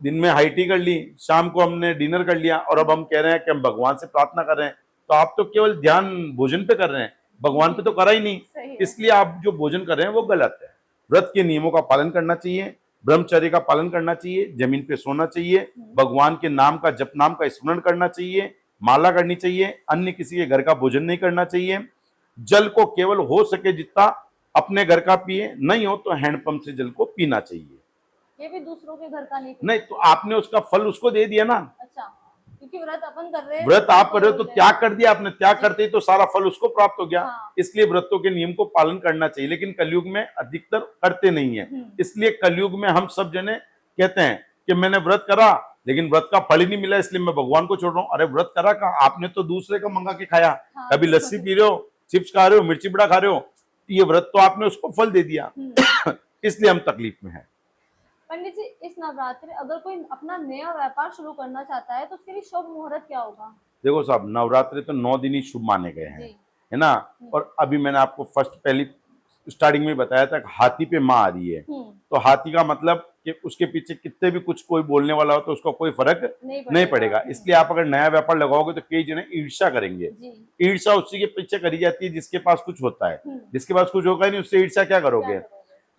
दिन में हाई टी कर ली, शाम को हमने डिनर कर लिया, और अब हम कह रहे हैं कि हम भगवान से प्रार्थना कर रहे हैं। तो आप तो केवल ध्यान भोजन पे कर रहे हैं, भगवान पे तो करा ही नहीं। इसलिए आप जो भोजन कर रहे हैं वो गलत है। व्रत के नियमों का पालन करना चाहिए, ब्रह्मचर्य का पालन करना चाहिए, जमीन पे सोना चाहिए, भगवान के नाम का जप नाम का स्मरण करना चाहिए, माला करनी चाहिए, अन्य किसी के घर का भोजन नहीं करना चाहिए। जल को केवल हो सके जितना अपने घर का पिए, नहीं हो तो हैंडपंप से जल को पीना चाहिए। ये भी दूसरों के घर का नहीं नहीं तो आपने उसका फल उसको दे दिया ना। अच्छा, क्योंकि व्रत अपन कर रहे हैं, व्रत आप कर रहे हो तो त्याग कर दिया आपने, त्याग करते ही तो सारा फल उसको प्राप्त हो गया। इसलिए व्रतों के नियम को पालन करना चाहिए, लेकिन कलयुग में अधिकतर करते नहीं है। इसलिए कलयुग में हम सब जने कहते हैं कि मैंने व्रत करा लेकिन व्रत का फल ही नहीं मिला, इसलिए मैं भगवान को छोड़ रहा हूँ। अरे व्रत करा कहा, आपने तो दूसरे का मंगा के खाया, कभी लस्सी पी रहे हो, चिप्स खा रहे हो, मिर्ची बड़ा खा रहे हो, ये व्रत तो आपने उसको फल दे दिया। इसलिए हम तकलीफ में है। पंडित जी, इस नवरात्रि अगर कोई अपना नया व्यापार शुरू करना चाहता है तो उसके लिए शुभ मुहूर्त क्या होगा? देखो साहब, नवरात्रि तो 9 दिन ही शुभ माने गए हैं, है ना। और अभी मैंने आपको पहली स्टार्टिंग में बताया था कि हाथी पे माँ आ रही है, तो हाथी का मतलब कि उसके पीछे कितने भी कुछ कोई बोलने वाला हो तो उसको कोई फर्क नहीं पड़ेगा। इसलिए आप अगर नया व्यापार लगाओगे तो कई जने ईर्ष्या करेंगे। ईर्ष्या उसी के पीछे करी जाती है जिसके पास कुछ होता है, जिसके पास कुछ होगा ही नहीं उससे ईर्ष्या क्या करोगे।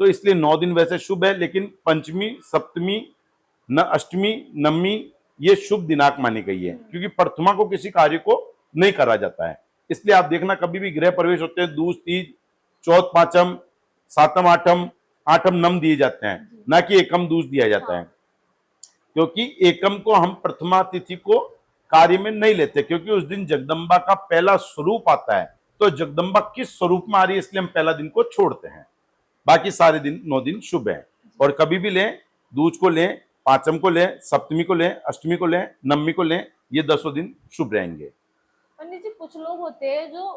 तो इसलिए 9 दिन वैसे शुभ है, लेकिन पंचमी, सप्तमी, न अष्टमी, नवमी ये शुभ दिनांक मानी गई है, क्योंकि प्रथमा को किसी कार्य को नहीं करा जाता है। इसलिए आप देखना कभी भी गृह प्रवेश होते हैं, दूज, तीज, चौथ, पांचम, सातम, आठम, आठम, नम दिए जाते हैं, ना कि एकम दूज दिया जाता है। क्योंकि एकम को हम प्रथमा तिथि को कार्य में नहीं लेते, क्योंकि उस दिन जगदम्बा का पहला स्वरूप आता है। तो जगदम्बा किस स्वरूप में आ रही है, इसलिए हम पहला दिन को छोड़ते हैं। बाकी सारे दिन 9 दिन शुभ है, और कभी भी लें, दूज को लें, पांचम को लें, सप्तमी को लें, अष्टमी को लें, नवमी को लें, ये 10 दिन शुभ रहेंगे। पंडित जी, कुछ लोग होते हैं जो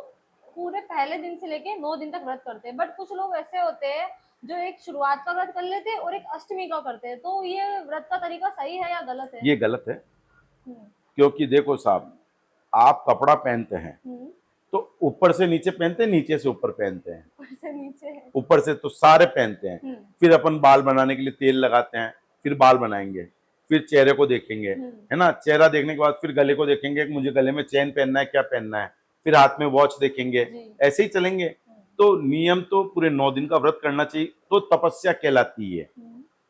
पूरे पहले दिन से लेके 9 दिन तक व्रत करते हैं, बट कुछ लोग ऐसे होते हैं जो एक शुरुआत का व्रत कर लेते हैं और एक अष्टमी का करते हैं, तो ये व्रत का तरीका सही है या गलत है? ये गलत है, क्योंकि देखो साहब, आप कपड़ा पहनते हैं तो ऊपर से नीचे पहनते हैं, नीचे से ऊपर पहनते हैं, ऊपर से तो सारे पहनते हैं। फिर अपन बाल बनाने के लिए तेल लगाते हैं, फिर बाल बनाएंगे, फिर चेहरे को देखेंगे, है ना। चेहरा देखने के बाद फिर गले को देखेंगे कि मुझे गले में चेन पहनना है, क्या पहनना है, फिर हाथ में वॉच देखेंगे, ऐसे ही चलेंगे। तो नियम तो पूरे 9 दिन का व्रत करना चाहिए, तो तपस्या कहलाती है।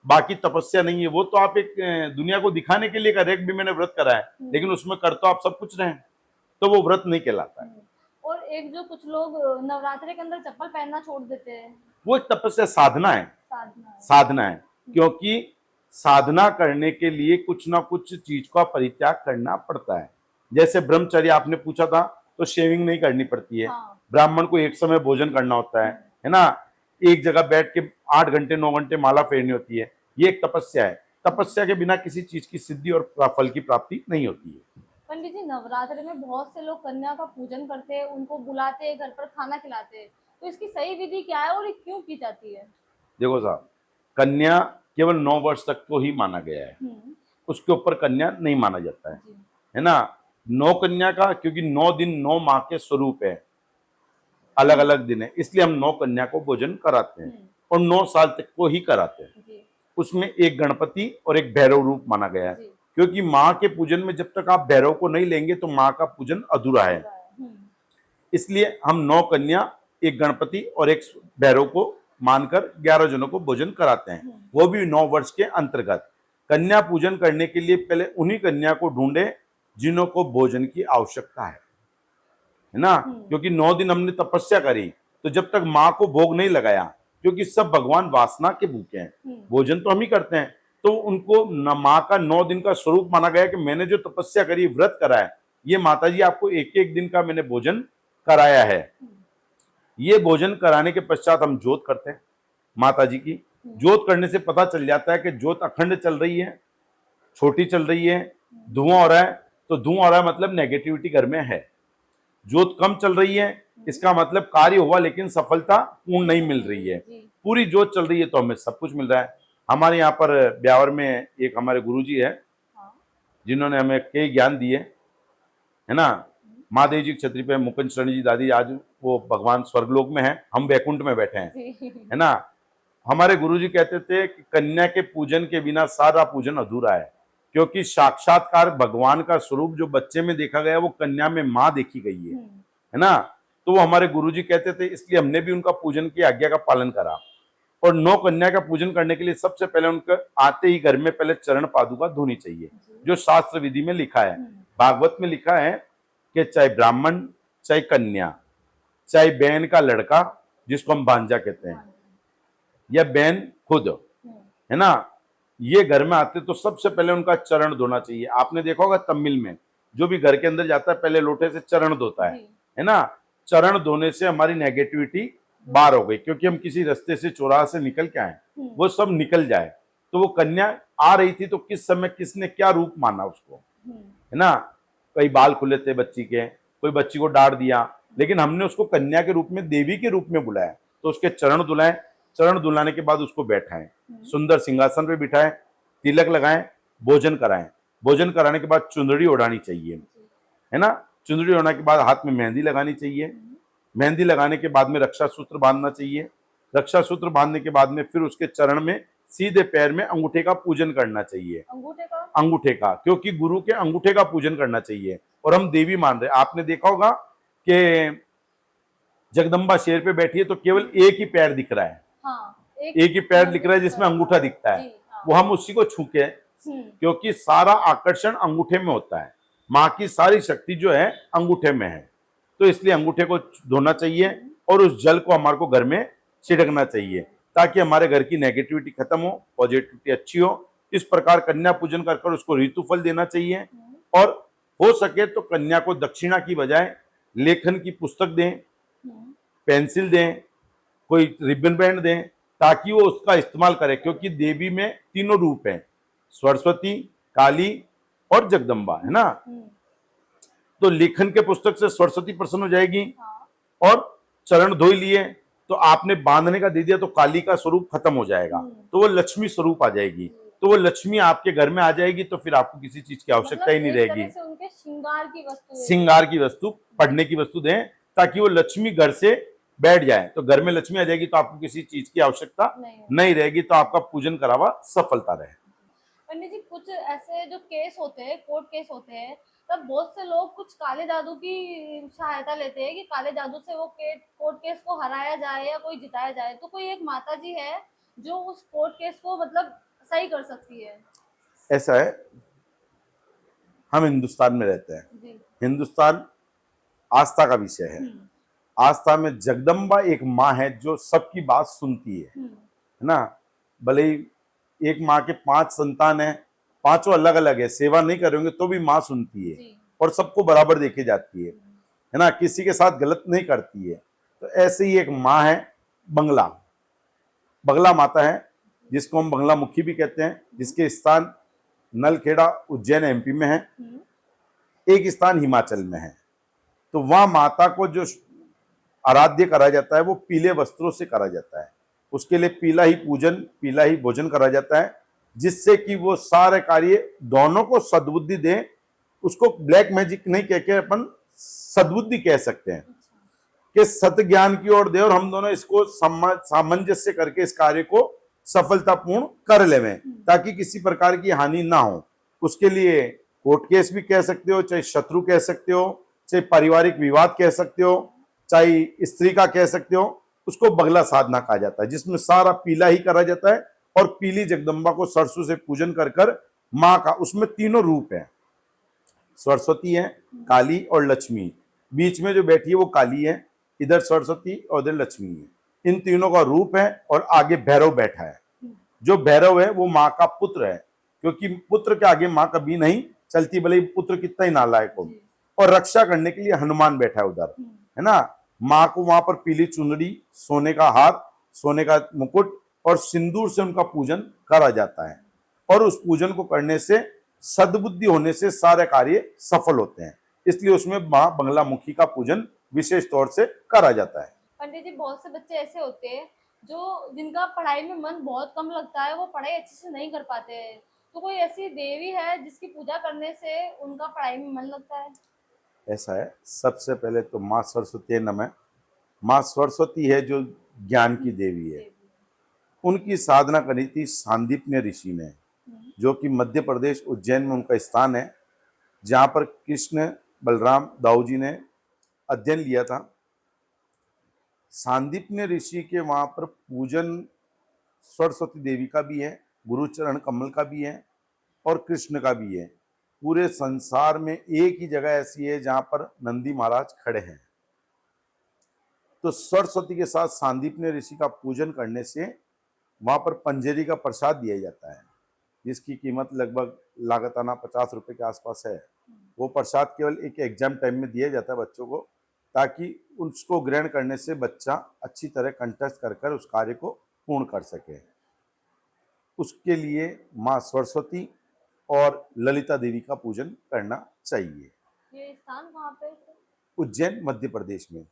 बाकी तपस्या नहीं है, वो तो आप एक दुनिया को दिखाने के लिए कर रहे हैं भी मैंने व्रत करा है, लेकिन उसमें कर तो आप सब कुछ रहे हैं, तो वो व्रत नहीं कहलाता है। और एक जो कुछ लोग नवरात्रि के अंदर चप्पल पहनना छोड़ देते हैं, वो एक तपस्या साधना है, साधना है, क्योंकि साधना करने के लिए कुछ ना कुछ चीज का परित्याग करना पड़ता है। जैसे ब्रह्मचर्य आपने पूछा था, तो शेविंग नहीं करनी पड़ती है। ब्राह्मण को एक समय भोजन करना होता है ना। एक जगह बैठ के 8 घंटे 9 घंटे माला फेरनी होती है, ये एक तपस्या है। तपस्या के बिना किसी चीज की सिद्धि और फल की प्राप्ति नहीं होती है। पंडित जी, नवरात्रि में बहुत से लोग कन्या का पूजन करते हैं, उनको बुलाते हैं, घर पर खाना खिलाते हैं, तो इसकी सही विधि क्या है और ये क्यों की जाती है? देखो साहब, कन्या केवल 9 वर्ष तक को ही माना गया है, उसके ऊपर कन्या नहीं माना जाता है ना। 9 कन्या का, क्योंकि 9 दिन 9 माह के स्वरूप है, अलग अलग दिन है, इसलिए हम 9 कन्या को भोजन कराते हैं और 9 साल तक को ही कराते हैं। उसमें एक गणपति और एक भैरव रूप माना गया है, क्योंकि माँ के पूजन में जब तक आप भैरव को नहीं लेंगे तो माँ का पूजन अधूरा है। इसलिए हम 9 कन्या, एक गणपति और एक भैरव को मानकर 11 जनों को भोजन कराते हैं, वो भी 9 वर्ष के अंतर्गत। कन्या पूजन करने के लिए पहले उन्हीं कन्या को ढूंढे जिन्हों को भोजन की आवश्यकता है। है ना, क्योंकि 9 दिन हमने तपस्या करी, तो जब तक माँ को भोग नहीं लगाया, क्योंकि सब भगवान वासना के भूखे हैं, भोजन तो हम ही करते हैं, तो उनको न माँ का 9 दिन का स्वरूप माना गया कि मैंने जो तपस्या करी, व्रत करा है, ये माता जी आपको एक एक दिन का मैंने भोजन कराया है। ये भोजन कराने के पश्चात हम जोत करते हैं माता जी की। जोत करने से पता चल जाता है कि जोत अखंड चल रही है, छोटी चल रही है, धुआं हो रहा है, तो धुआं हो रहा है मतलब नेगेटिविटी घर में है। जोत कम चल रही है, इसका मतलब कार्य हुआ लेकिन सफलता पूर्ण नहीं मिल रही है। पूरी जोत चल रही है तो हमें सब कुछ मिल रहा है। हमारे यहाँ पर ब्यावर में एक हमारे गुरुजी है, जिन्होंने हमें कई ज्ञान दिए, है ना। महादेव जी क्षत्रिय पे मुकुंद शरण जी दादी, आज वो भगवान स्वर्गलोक में है, हम वैकुंठ में बैठे हैं, है ना। हमारे गुरुजी कहते थे कि कन्या के पूजन के बिना सारा पूजन अधूरा है, क्योंकि साक्षात्कार भगवान का स्वरूप जो बच्चे में देखा गया वो कन्या में माँ देखी गई है ना। तो वो हमारे गुरुजी कहते थे, इसलिए हमने भी उनका पूजन की आज्ञा का पालन करा। और 9 कन्या का पूजन करने के लिए सबसे पहले उनके आते ही घर में पहले चरण पादुका धोनी चाहिए, जो शास्त्र विधि में लिखा है। भागवत में लिखा है कि चाहे ब्राह्मण, चाहे कन्या, चाहे बहन का लड़का जिसको हम भांजा कहते हैं, या बहन खुद, है ना, ये घर में आते तो सबसे पहले उनका चरण धोना चाहिए। आपने देखा होगा तमिल में जो भी घर के अंदर जाता है पहले लोटे से चरण धोता है ना। चरण धोने से हमारी नेगेटिविटी बाहर हो गई, क्योंकि हम किसी रास्ते से चौराहा से निकल के आए, वो सब निकल जाए। तो वो कन्या आ रही थी तो किस समय किसने क्या रूप माना उसको, है ना। कई बाल खुले थे बच्ची के, कोई बच्ची को डांट दिया, लेकिन हमने उसको कन्या के रूप में, देवी के रूप में बुलाया। तो उसके चरण धुलाए, चरण धुलाने के बाद उसको बैठाएं, सुंदर सिंहासन पे बिठाएं, तिलक लगाएं, भोजन कराएं। भोजन कराने के बाद चुंदड़ी ओढ़ानी चाहिए, है ना। चुंदड़ी ओढ़ाने के बाद हाथ में मेहंदी लगानी चाहिए। मेहंदी लगाने के बाद में रक्षा सूत्र बांधना चाहिए। रक्षा सूत्र बांधने के बाद में फिर उसके चरण में सीधे पैर में अंगूठे का पूजन करना चाहिए। अंगूठे का, क्योंकि गुरु के अंगूठे का पूजन करना चाहिए। और हम देवी मान रहे, आपने देखा होगा कि जगदम्बा शेर पे बैठी है तो केवल एक ही पैर दिख रहा है, एक ही पैर दिख रहा है जिसमें अंगूठा दिखता है, वो हम उसी को छू के, क्योंकि सारा आकर्षण अंगूठे में होता है, माँ की सारी शक्ति जो है अंगूठे में है। तो इसलिए अंगूठे को धोना चाहिए और उस जल को हमारे को घर में छिड़कना चाहिए, ताकि हमारे घर की नेगेटिविटी खत्म हो, पॉजिटिविटी अच्छी हो। इस प्रकार कन्या पूजन कर उसको ऋतुफल देना चाहिए। और हो सके तो कन्या को दक्षिणा की बजाय लेखन की पुस्तक दें, पेंसिल दें, कोई रिबन बैंड दें, ताकि वो उसका इस्तेमाल करे। क्योंकि देवी में तीनों रूप हैं, सरस्वती, काली और जगदम्बा, है ना। तो लेखन के पुस्तक से सरस्वती प्रसन्न हो जाएगी, और चरण धोई लिए तो आपने बांधने का दे दिया तो काली का स्वरूप खत्म हो जाएगा, तो वो लक्ष्मी स्वरूप आ जाएगी। तो वो लक्ष्मी आपके घर में आ जाएगी, तो फिर आपको किसी चीज की आवश्यकता ही नहीं रहेगी। उनके श्रृंगार की वस्तु, पढ़ने की वस्तु दें, ताकि वो लक्ष्मी घर से बैठ जाए। तो घर में लक्ष्मी आ जाएगी तो आपको किसी चीज की आवश्यकता नहीं रहेगी, तो आपका पूजन करावा सफलता रहे। पंडित जी, कुछ ऐसे जो केस होते हैं, कोर्ट केस होते हैं, तब बहुत से लोग कुछ काले जादू की सहायता लेते हैं कि काले जादू से वो कोर्ट केस को हराया जाए या कोई जिताया जाए। तो कोई एक माता जी है जो उस कोर्ट केस को मतलब सही कर सकती है? ऐसा है, हम हिंदुस्तान में रहते हैं, हिंदुस्तान आस्था का विषय है। आस्था में जगदम्बा एक माँ है जो सबकी बात सुनती है ना। भले ही एक माँ के 5 संतान है, पांचों अलग अलग है, सेवा नहीं करेंगे तो भी माँ सुनती है और सबको बराबर देखे जाती है ना, किसी के साथ गलत नहीं करती है। तो ऐसे ही एक माँ है बगला माता है, जिसको हम बंगला मुखी भी कहते हैं, जिसके स्थान नलखेड़ा उज्जैन एमपी में है, एक स्थान हिमाचल में है। तो वहां माता को जो आराध्य करा जाता है वो पीले वस्त्रों से करा जाता है। उसके लिए पीला ही पूजन, पीला ही भोजन करा जाता है, जिससे कि वो सारे कार्य दोनों को सद्बुद्धि दें। उसको ब्लैक मैजिक नहीं कह के अपन सद्बुद्धि कह सकते हैं कि सत्य ज्ञान की ओर दे, और हम दोनों इसको सामंजस्य करके इस कार्य को सफलतापूर्ण कर लेवें, ताकि किसी प्रकार की हानि ना हो। उसके लिए कोर्ट केस भी कह सकते हो, चाहे शत्रु कह सकते हो, चाहे पारिवारिक विवाद कह सकते हो, चाहे स्त्री का कह सकते हो, उसको बगला साधना कहा जाता है, जिसमें सारा पीला ही करा जाता है। और पीली जगदम्बा को सरसों से पूजन कर माँ का, उसमें तीनों रूप है, सरस्वती है, काली और लक्ष्मी। बीच में जो बैठी है वो काली है, इधर सरस्वती और इधर लक्ष्मी है। इन तीनों का रूप है और आगे भैरव बैठा है। जो भैरव है वो माँ का पुत्र है, क्योंकि पुत्र के आगे माँ कभी नहीं चलती, भले ही पुत्र कितना ही नालायक हो। और रक्षा करने के लिए हनुमान बैठा है उधर, है ना। माँ को वहां पर पीली चुनरी, सोने का हार, सोने का मुकुट और सिंदूर से उनका पूजन करा जाता है। और उस पूजन को करने से सद्बुद्धि होने से सारे कार्य सफल होते हैं, इसलिए उसमें माँ बंगलामुखी का पूजन विशेष तौर से करा जाता है। पंडित जी, बहुत से बच्चे ऐसे होते हैं जो जिनका पढ़ाई में मन बहुत कम लगता है, वो पढ़ाई अच्छे से नहीं कर पाते हैं, तो कोई ऐसी देवी है जिसकी पूजा करने से उनका पढ़ाई में मन लगता है? ऐसा है, सबसे पहले तो माँ सरस्वती नमः। माँ सरस्वती है जो ज्ञान की देवी है। उनकी साधना करी थी सांदीपनि ऋषि ने, जो कि मध्य प्रदेश उज्जैन में उनका स्थान है, जहाँ पर कृष्ण बलराम दाऊ जी ने अध्ययन लिया था। सांदीपनि ऋषि के वहाँ पर पूजन सरस्वती देवी का भी है, गुरुचरण कमल का भी है और कृष्ण का भी है। पूरे संसार में एक ही जगह ऐसी है जहाँ पर नंदी महाराज खड़े हैं। तो सरस्वती के साथ सांदीपनि ऋषि का पूजन करने से वहाँ पर पंजेरी का प्रसाद दिया जाता है, जिसकी कीमत लगभग लागताना 50 रुपए के आसपास है। वो प्रसाद केवल एक एग्जाम टाइम में दिया जाता है बच्चों को, ताकि उसको ग्रहण करने से बच्चा अच्छी तरह कंठस्थ कर कर उस कार्य को पूर्ण कर सके। उसके लिए माँ सरस्वती और ललिता देवी का पूजन करना चाहिए। ये स्थान कहाँ पे है? उज्जैन मध्य प्रदेश में।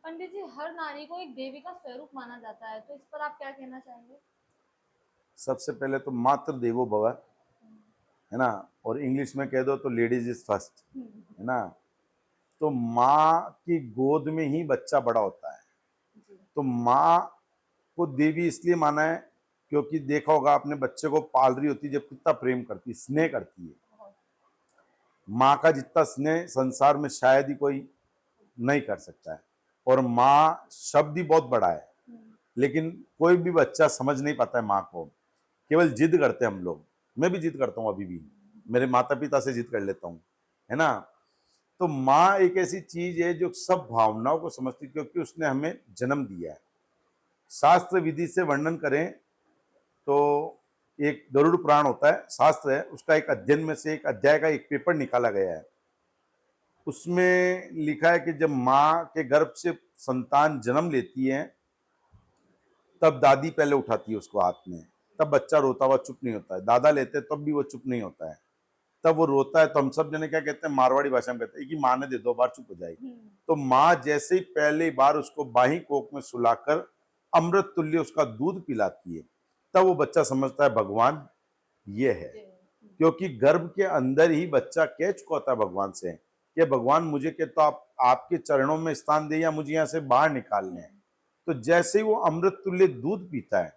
पंडित जी, हर नारी को एक देवी का स्वरूप माना जाता है, तो इस पर आप क्या कहना चाहेंगे? सबसे पहले तो मातृ देवो भव, है ना, और इंग्लिश में कह दो तो लेडीज इज फर्स्ट, है ना। तो माँ की गोद में ही बच्चा बड़ा होता है। तो माँ को देवी इसलिए माना है क्योंकि देखा होगा आपने, बच्चे को पाल रही होती है जब कितना प्रेम करती है, स्नेह करती है। माँ का जितना स्नेह संसार में शायद ही कोई नहीं कर सकता है। और माँ शब्द ही बहुत बड़ा है, लेकिन कोई भी बच्चा समझ नहीं पाता है माँ को। केवल जिद करते हैं हम लोग, मैं भी जिद करता हूँ, अभी भी मेरे माता पिता से जिद कर लेता हूँ, है ना। तो माँ एक ऐसी चीज है जो सब भावनाओं को समझती, क्योंकि उसने हमें जन्म दिया है। शास्त्र विधि से वर्णन करें तो एक गरुड़ पुराण होता है, शास्त्र है, उसका एक अध्ययन में से एक अध्याय का एक पेपर निकाला गया है। उसमें लिखा है कि जब माँ के गर्भ से संतान जन्म लेती है, तब दादी पहले उठाती है उसको हाथ में, तब बच्चा रोता हुआ चुप नहीं होता है। दादा लेते हैं तब भी वो चुप नहीं होता है, तब वो रोता है तो हम सब जने क्या कहते हैं, मारवाड़ी भाषा में कहते हैं कि माँ ने दे 2 बार चुप हो जाएगी। तो माँ जैसे ही पहली बार उसको बाही कोख में सुलाकर अमृत तुल्य उसका दूध पिलाती है, तब वो बच्चा समझता है भगवान ये है। क्योंकि गर्भ के अंदर ही बच्चा कह चुका होता है भगवान से कि भगवान मुझे के तो आप आपके चरणों में स्थान दे, या मुझे यहाँ से बाहर निकालने हैं। तो जैसे ही वो अमृत तुल्य दूध पीता है,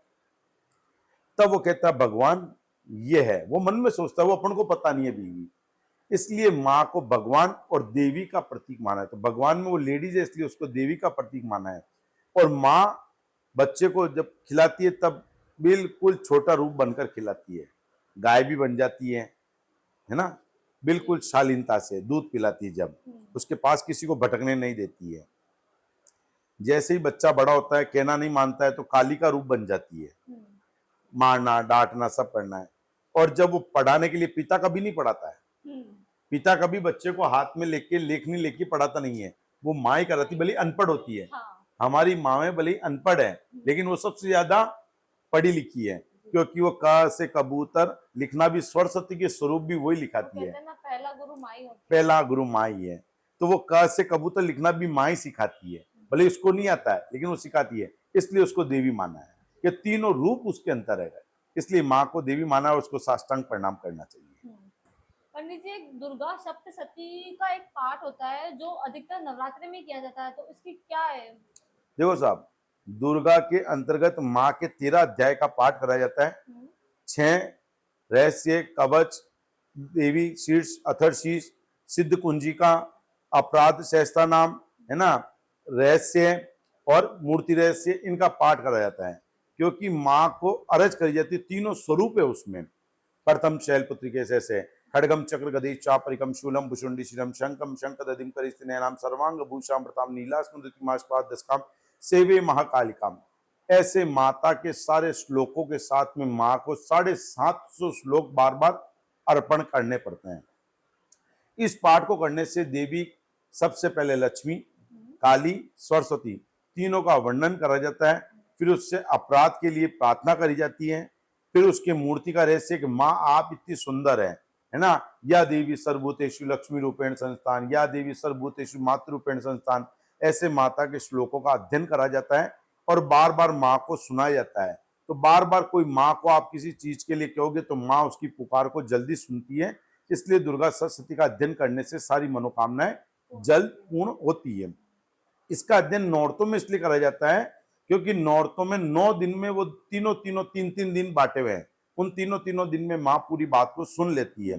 तब वो कहता है भगवान ये है। वो मन में सोचता है, वो अपन को पता नहीं है बीवी। इसलिए माँ को भगवान और देवी का प्रतीक माना है। तो भगवान में वो लेडीज है, इसलिए उसको देवी का प्रतीक माना है। और माँ बच्चे को जब खिलाती है तब बिल्कुल छोटा रूप बनकर खिलाती है, गाय भी बन जाती है ना, बिल्कुल शालीनता से दूध पिलाती है। जब उसके पास किसी को भटकने नहीं देती है। जैसे ही बच्चा बड़ा होता है, कहना नहीं मानता है, तो काली का रूप बन जाती है, मारना डांटना सब करना है। और जब वो पढ़ाने के लिए, पिता कभी नहीं पढ़ाता है, पिता कभी बच्चे को हाथ में लेके लेखनी लेके पढ़ाता नहीं है, वो माँ ही कराती, भले अनपढ़ होती है। हमारी माँ भले अनपढ़ है, लेकिन वो सबसे ज्यादा पढ़ी लिखी है, क्योंकि वो क से कबूतर लिखना भी सरस्वती के स्वरूप भी वही लिखाती है। पहला गुरु माँ ही होती है। पहला गुरु माँ ही है। तो वो क से कबूतर लिखना भी माँ ही सिखाती है, भले उसको नहीं आता है लेकिन वो सिखाती है, इसलिए उसको देवी माना है। ये तीनों रूप उसके अंदर है, इसलिए माँ को देवी माना है, उसको साष्टांग प्रणाम करना चाहिए। पंडित जी, एक दुर्गा सप्तशती का एक पाठ होता है जो अधिकतर नवरात्रि में किया जाता है, तो इसकी क्या है? देखो साहब, दुर्गा के अंतर्गत माँ के 13 अध्याय का पाठ कराया जाता है। 6 रहस्य, कवच, देवी शीर्ष, अथर शीर्ष, सिद्ध कुंजिका, अपराध सहस्ता नाम, है ना, रहस्य और मूर्ति रहस्य, इनका पाठ कराया जाता है। क्योंकि माँ को अरज करी जाती है, तीनों स्वरूप है उसमें। प्रथम शैलपुत्री के जैसे, खड्गम चक्र गदे चापरिकम शूलम भुषुंडी शिरम शंकम शंकदधिम करिस्तिनैनाम सर्वांग भूषामृताम नीलास्मृतिमास्पाद दशकाम सेवे महाकालिकाम। ऐसे माता के सारे श्लोकों के साथ में मां को 750 श्लोक बार बार अर्पण करने पड़ते हैं। इस पाठ को करने से देवी सबसे पहले लक्ष्मी, काली, सरस्वती तीनों का वर्णन करा जाता है। फिर उससे अपराध के लिए प्रार्थना करी जाती है। फिर उसके मूर्ति का रहस्य कि माँ आप इतनी सुंदर है ना। या देवी सर्वभूतेषु लक्ष्मी रूपेण संस्थान, या देवी सर्वभूतेषु मातृ रूपेण संस्थान। ऐसे माता के श्लोकों का अध्ययन करा जाता है और बार बार माँ को सुनाया जाता है। तो बार बार कोई माँ को आप किसी चीज के लिए कहोगे तो माँ उसकी पुकार को जल्दी सुनती है। इसलिए दुर्गा सप्तशती का अध्ययन करने से सारी मनोकामनाएं जल्द पूर्ण होती है। इसका अध्ययन नौरतों में इसलिए करा जाता है क्योंकि नौरतों में 9 दिन में वो तीन तीन दिन बांटे हुए हैं। उन तीनों दिन में माँ पूरी बात को सुन लेती है।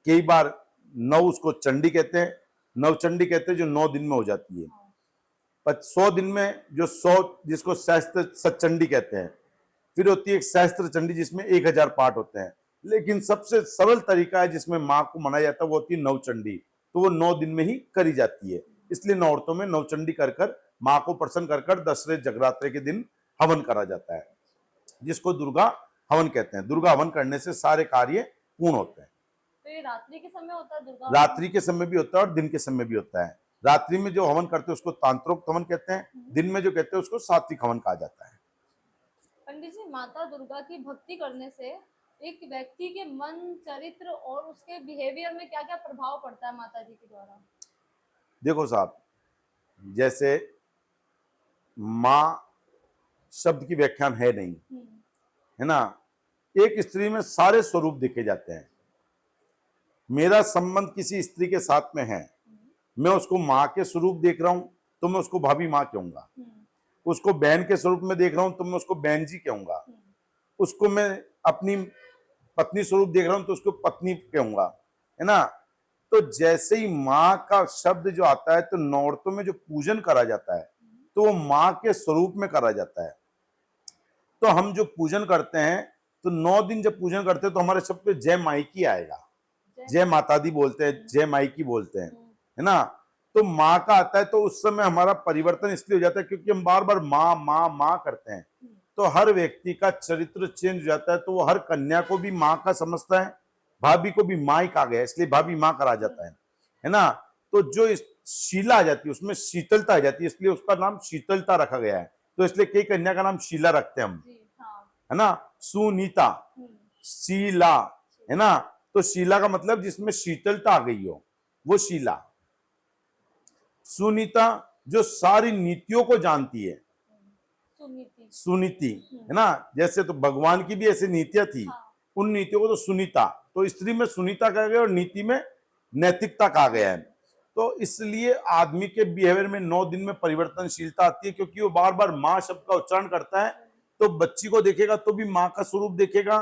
कई बार 9 उसको चंडी कहते हैं, नवचंडी कहते हैं, जो 9 दिन में हो जाती है। पर 100 दिन में जो 100 जिसको सहस्त्र सचंडी कहते हैं। फिर होती है एक सहस्त्र चंडी जिसमें 1000 पाठ होते हैं। लेकिन सबसे सरल तरीका है जिसमें माँ को मनाया जाता है वो होती है नवचंडी। तो वो 9 दिन में ही करी जाती है। इसलिए नौरतों में नवचंडी कर माँ को प्रसन्न कर दसरे जगरात्रे के दिन हवन करा जाता है, जिसको दुर्गा हवन कहते हैं। दुर्गा हवन करने से सारे कार्य पूर्ण होते हैं। तो ये रात्रि के समय होता है दुर्गा? रात्रि के समय भी होता है और दिन के समय भी होता है। रात्रि में जो हवन करते हैं उसको तांत्रोक्त हवन कहते हैं, दिन में जो कहते हैं उसको सात्विक हवन कहा जाता है। पंडित जी, माता दुर्गा की भक्ति करने से एक व्यक्ति के मन, चरित्र और उसके बिहेवियर में क्या क्या प्रभाव पड़ता है माता जी के द्वारा? देखो साहब, जैसे माँ शब्द की व्याख्यान है नहीं, है ना। एक स्त्री में सारे स्वरूप देखे जाते हैं। मेरा संबंध किसी स्त्री के साथ में है, मैं उसको माँ के स्वरूप देख रहा हूं तो मैं उसको भाभी माँ कहूंगा। उसको बहन के स्वरूप में देख रहा हूं तो मैं उसको बहन जी कहूंगा। उसको मैं अपनी पत्नी स्वरूप देख रहा हूं तो उसको पत्नी कहूंगा, है ना। तो जैसे ही माँ का शब्द जो आता है तो नौरतों में जो पूजन करा जाता है तो वो माँ के स्वरूप में करा जाता है। तो हम जो पूजन करते हैं तो 9 दिन जब पूजन करते हैं तो हमारे शब्द पे जय माई की आएगा। जय माता दी बोलते हैं, जय माई की बोलते हैं, है ना। तो माँ का आता है तो उस समय हमारा परिवर्तन इसलिए हो जाता है क्योंकि हम बार बार माँ माँ माँ करते हैं। तो हर व्यक्ति का चरित्र चेंज हो जाता है। तो वो हर कन्या को भी माँ का समझता है, भाभी को भी माँ ही कहा गया, इसलिए भाभी माँ करा जाता है ना। तो जो इस शीला आ जाती है उसमें शीतलता आ जाती है, इसलिए उसका नाम शीतलता रखा गया है। तो इसलिए कई कन्या का नाम शीला रखते हैं हम, है ना। सुनीता, शीला, है ना। तो शीला का मतलब जिसमें शीतलता आ गई हो वो शीला। सुनीता जो सारी नीतियों को जानती है, सुनीति, है ना। जैसे तो भगवान की भी ऐसी नीतियां थी, उन नीतियों को तो सुनीता, तो स्त्री में सुनीता कहा गया और नीति में नैतिकता कहा गया है। तो इसलिए आदमी के बिहेवियर में 9 दिन में परिवर्तनशीलता आती है क्योंकि वो बार बार माँ शब्द का उच्चारण करता है। तो बच्ची को देखेगा तो भी माँ का स्वरूप देखेगा,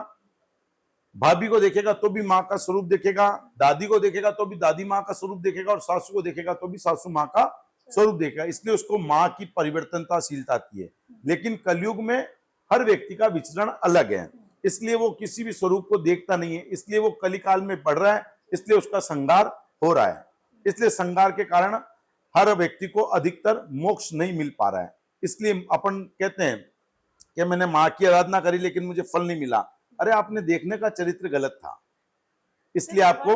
भाभी को देखेगा तो भी माँ का स्वरूप देखेगा, दादी को देखेगा तो भी दादी माँ का स्वरूप देखेगा, और सासू को देखेगा तो भी सासू माँ का स्वरूप देखेगा। इसलिए उसको माँ की परिवर्तनशीलता आती है। लेकिन कलयुग में हर व्यक्ति का विचरण अलग है, इसलिए वो किसी भी स्वरूप को देखता नहीं है। इसलिए वो कलिकाल में पढ़ रहा है, इसलिए उसका संहार हो रहा है। इसलिए संहार के कारण हर व्यक्ति को अधिकतर मोक्ष नहीं मिल पा रहा है। इसलिए अपन कहते हैं कि मैंने माँ की आराधना करी लेकिन मुझे फल नहीं मिला। अरे आपने देखने का चरित्र गलत था, इसलिए आपको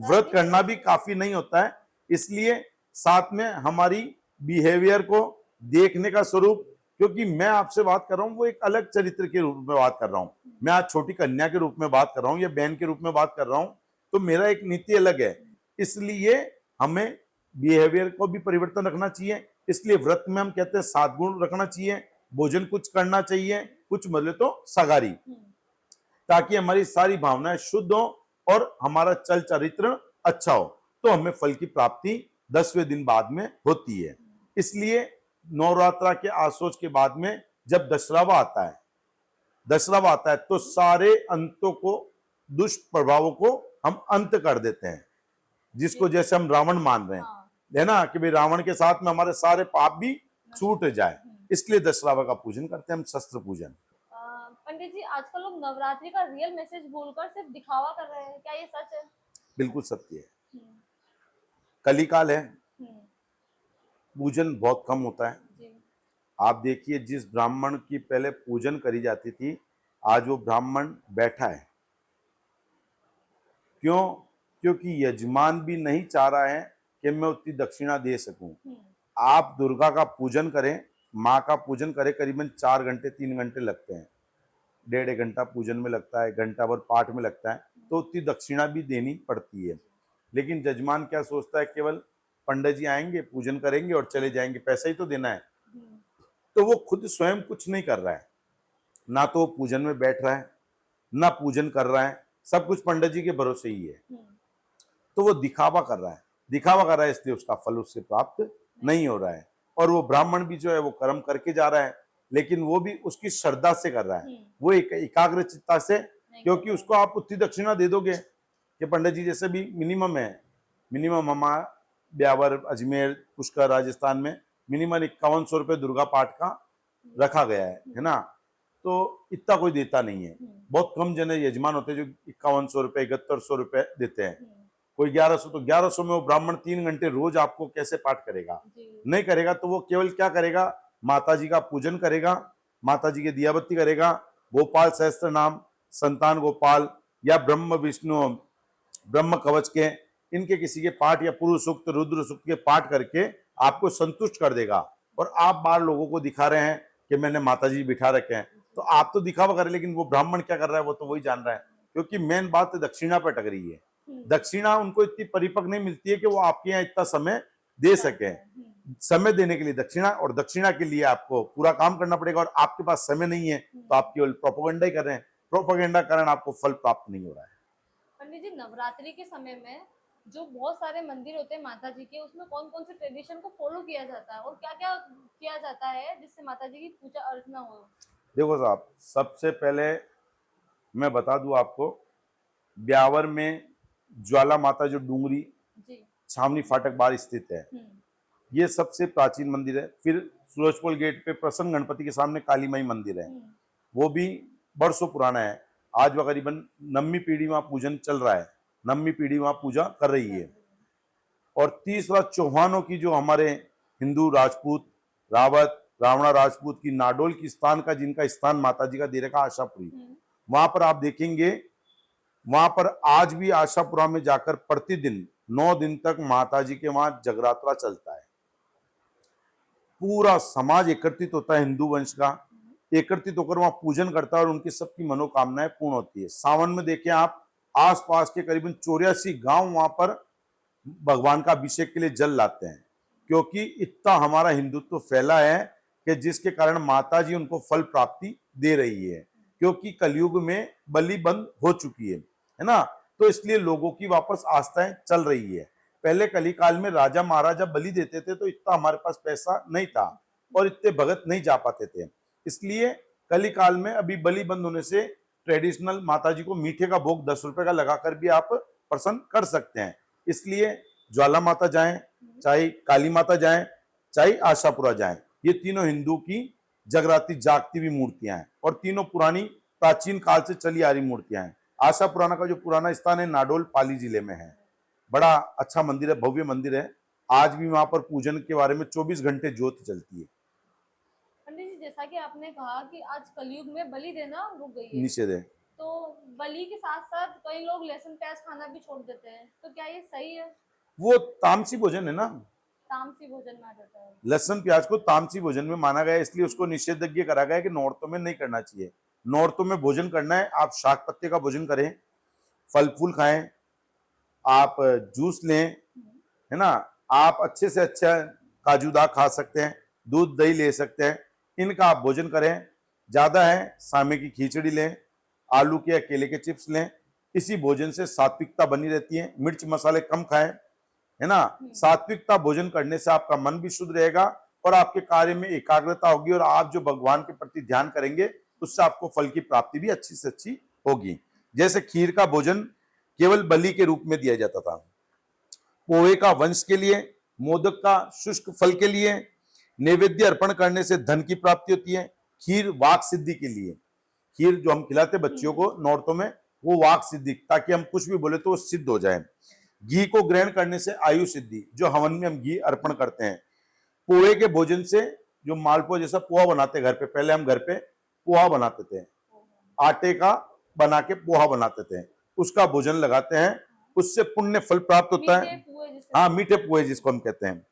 व्रत करना भी काफी नहीं होता है। इसलिए साथ में हमारी बिहेवियर को देखने का स्वरूप, क्योंकि मैं आपसे बात कर रहा हूँ वो एक अलग चरित्र के रूप में बात कर रहा हूँ, मैं आज छोटी कन्या के रूप में बात कर रहा हूँ या बहन के रूप में बात कर रहा हूँ, तो मेरा एक नीति अलग है। इसलिए हमें बिहेवियर को भी परिवर्तन रखना चाहिए। इसलिए व्रत में हम कहते हैं 7 गुण रखना चाहिए, भोजन कुछ करना चाहिए, कुछ मतलब तो सगारी, ताकि हमारी सारी भावनाएं शुद्ध हो और हमारा चल चरित्र अच्छा हो। तो हमें फल की प्राप्ति 10वें दिन बाद में होती है। इसलिए नवरात्रा के आसोच के बाद में जब दशहरा आता है तो सारे अंतों को, दुष्प्रभावों को हम अंत कर देते हैं, जिसको जैसे हम रावण मान रहे हैं, है ना, कि भाई रावण के साथ में हमारे सारे पाप भी छूट जाए। इसलिए दशहरा का पूजन करते हैं हम, शस्त्र पूजन। पंडित जी, आजकल लोग नवरात्रि का रियल मैसेज भूलकर सिर्फ दिखावा कर रहे हैं, क्या ये सच है? बिल्कुल सत्य है। हम्म, कलिकाल है, हम्म, पूजन बहुत कम होता है। जी। आप देखिए, जिस ब्राह्मण की पहले पूजन करी जाती थी, आज वो ब्राह्मण बैठा है। क्यों? क्योंकि यजमान भी नहीं चाह रहा है कि मैं उतनी दक्षिणा दे सकूं। हम्म, आप दुर्गा का पूजन करें, माँ का पूजन करें, करीबन 4 घंटे 3 घंटे लगते हैं। 1.5 घंटा पूजन में लगता है, घंटा भर पाठ में लगता है, तो उतनी दक्षिणा भी देनी पड़ती है। लेकिन जजमान क्या सोचता है, केवल पंडित जी आएंगे, पूजन करेंगे और चले जाएंगे, पैसा ही तो देना है। हम्म, तो वो खुद स्वयं कुछ नहीं कर रहा है, ना तो वो पूजन में बैठ रहा है, ना पूजन कर रहा है, सब कुछ पंडित जी के भरोसे ही है। हम्म, तो वो दिखावा कर रहा है, दिखावा कर रहा है, इसलिए उसका फल उससे प्राप्त नहीं हो रहा है। और वो ब्राह्मण भी जो है वो कर्म करके जा रहा है, लेकिन वो भी उसकी श्रद्धा से कर रहा है, वो एक एकाग्र चित्ता से। नहीं कर क्योंकि रहा। उसको आप उतनी दक्षिणा दे दोगे कि पंडित जी जैसे भी मिनिमम है, मिनिमम हमारा ब्यावर, अजमेर, पुष्कर, राजस्थान में मिनिमम 5100 रुपये दुर्गा पाठ का रखा गया है ना। तो इतना कोई देता नहीं है, बहुत कम जन यजमान होते हैं जो 5100 रुपये 7100 रुपये देते हैं। कोई 1100, तो 1100 में वो ब्राह्मण 3 घंटे रोज आपको कैसे पाठ करेगा? जी। नहीं करेगा। तो वो केवल क्या करेगा, माता जी का पूजन करेगा, माता जी की दियाबत्ती करेगा, गोपाल सहस्त्र नाम, संतान गोपाल या ब्रह्म विष्णु ब्रह्म कवच के, इनके किसी के पाठ या पुरुष सूक्त रुद्र सूक्त के पाठ करके आपको संतुष्ट कर देगा। और आप बाहर लोगों को दिखा रहे हैं कि मैंने माता जी बिठा रखे हैं, तो आप तो दिखावा कर रहे हैं, लेकिन वो ब्राह्मण क्या कर रहा है वो तो वही जान रहा है। क्योंकि मेन बात दक्षिणा पर अटक रही है। दक्षिणा उनको इतनी परिपक्व नहीं मिलती है कि वो आपके यहाँ इतना समय दे सके। समय देने के लिए दक्षिणा, और दक्षिणा के लिए आपको पूरा काम करना पड़ेगा, और आपके पास समय नहीं है तो आप केवल प्रोपोगंडा ही कर रहे हैं। प्रोपोगंडा के कारण आपको फल प्राप्त नहीं हो रहा है। पंडित जी, नवरात्रि के समय में जो बहुत सारे मंदिर होते हैं माता जी के, उसमें कौन कौन से ट्रेडिशन को फॉलो किया जाता है और क्या क्या किया जाता है जिससे माता जी की पूजा अर्चना हो? देखो साहब, सबसे पहले मैं बता दूं आपको, ब्यावर में ज्वाला माता जो डूंगरी जी। छावनी फाटक बाहर स्थित है, ये सबसे प्राचीन मंदिर है। फिर सूरजपोल गेट पे प्रसन्न गणपति के सामने काली माई मंदिर है, वो भी बरसों पुराना है। आज वह करीबन 9वीं पीढ़ी वहां पूजन चल रहा है, 9वीं पीढ़ी वहां पूजा कर रही है। और तीसरा, चौहानों की जो हमारे हिंदू राजपूत रावत रावणा राजपूत की नाडोल की स्थान का, जिनका स्थान माता जी का दे रखा आशापुरी, वहां पर आप देखेंगे, वहां पर आज भी आशापुरा में जाकर प्रतिदिन 9 दिन तक माता जी के वहां जगरात्रा चलता है। पूरा समाज एकत्रित होता है, हिंदू वंश का एकत्रित होकर वहां पूजन करता है और उनकी सबकी मनोकामनाएं पूर्ण होती है। सावन में देखें आप, आसपास के करीबन 84 गांव वहां पर भगवान का अभिषेक के लिए जल लाते हैं। क्योंकि इतना हमारा हिंदुत्व फैला है कि जिसके कारण माता जी उनको फल प्राप्ति दे रही है। क्योंकि कलयुग में बलि बंद हो चुकी है ना, तो इसलिए लोगों की वापस आस्थाएं चल रही है। पहले कलिकाल में राजा महाराजा बलि देते थे तो इतना हमारे पास पैसा नहीं था और इतने भगत नहीं जा पाते थे, इसलिए कलिकाल में अभी बलि बंद होने से ट्रेडिशनल माता जी को मीठे का भोग 10 रुपए का लगाकर भी आप प्रसन्न कर सकते हैं। इसलिए ज्वाला माता जाएं, चाहे काली माता जाएं, चाहे आशापुरा जाएं, ये तीनों हिंदू की जगराती जागती हुई मूर्तियां हैं और तीनों पुरानी प्राचीन काल से चली आ रही मूर्तियां हैं। आशापुराना का जो पुराना स्थान है नाडोल पाली जिले में है, बड़ा अच्छा मंदिर है, भव्य मंदिर है। आज भी वहां पर पूजन के बारे में 24 घंटे ज्योत जलती है। पंडित जी, जैसा कि आपने कहा कि आज कलयुग में बलि देना रुक गई है, निषेध है। तो बलि के साथ साथ कई लोग लहसुन प्याज खाना भी छोड़ देते हैं, तो क्या ये सही है? वो तामसी भोजन है ना, तामसी भोजन में आ जाता है। लहसुन प्याज को तामसी भोजन में माना गया है, इसलिए उसको निषेधाज्ञा करा गया है कि नौरतों में नहीं करना चाहिए। नौरतों में भोजन करना है, आप शाक पत्ते का भोजन करें, फल फूल खाएं, आप जूस लें, है ना, आप अच्छे से अच्छा काजूदा खा सकते हैं, दूध दही ले सकते हैं, इनका आप भोजन करें। ज्यादा है सामे की खिचड़ी लें, आलू के या केले के चिप्स लें, इसी भोजन से सात्विकता बनी रहती है। मिर्च मसाले कम खाएं, है ना। सात्विकता भोजन करने से आपका मन भी शुद्ध रहेगा और आपके कार्य में एकाग्रता होगी और आप जो भगवान के प्रति ध्यान करेंगे उससे आपको फल की प्राप्ति भी अच्छी से अच्छी होगी। जैसे खीर का भोजन केवल बलि के रूप में दिया जाता था, पोहे का वंश के लिए, मोदक का शुष्क फल के लिए, नैवेद्य अर्पण करने से धन की प्राप्ति होती है, खीर वाक सिद्धि के लिए, खीर जो हम खिलाते बच्चियों को नौरतों में, वो वाक सिद्धि, ताकि हम कुछ भी बोले तो वो सिद्ध हो जाए। घी को ग्रहण करने से आयु सिद्धि, जो हवन में हम घी अर्पण करते हैं। पोहे के भोजन से, जो मालपुआ जैसा पोहा बनाते घर पे, पहले हम घर पे पोहा बनाते थे, आटे का बना के पोहा बनाते थे, उसका भोजन लगाते हैं, उससे पुण्य फल प्राप्त होता है। हाँ, मीठे पोहे जिसको हम कहते हैं,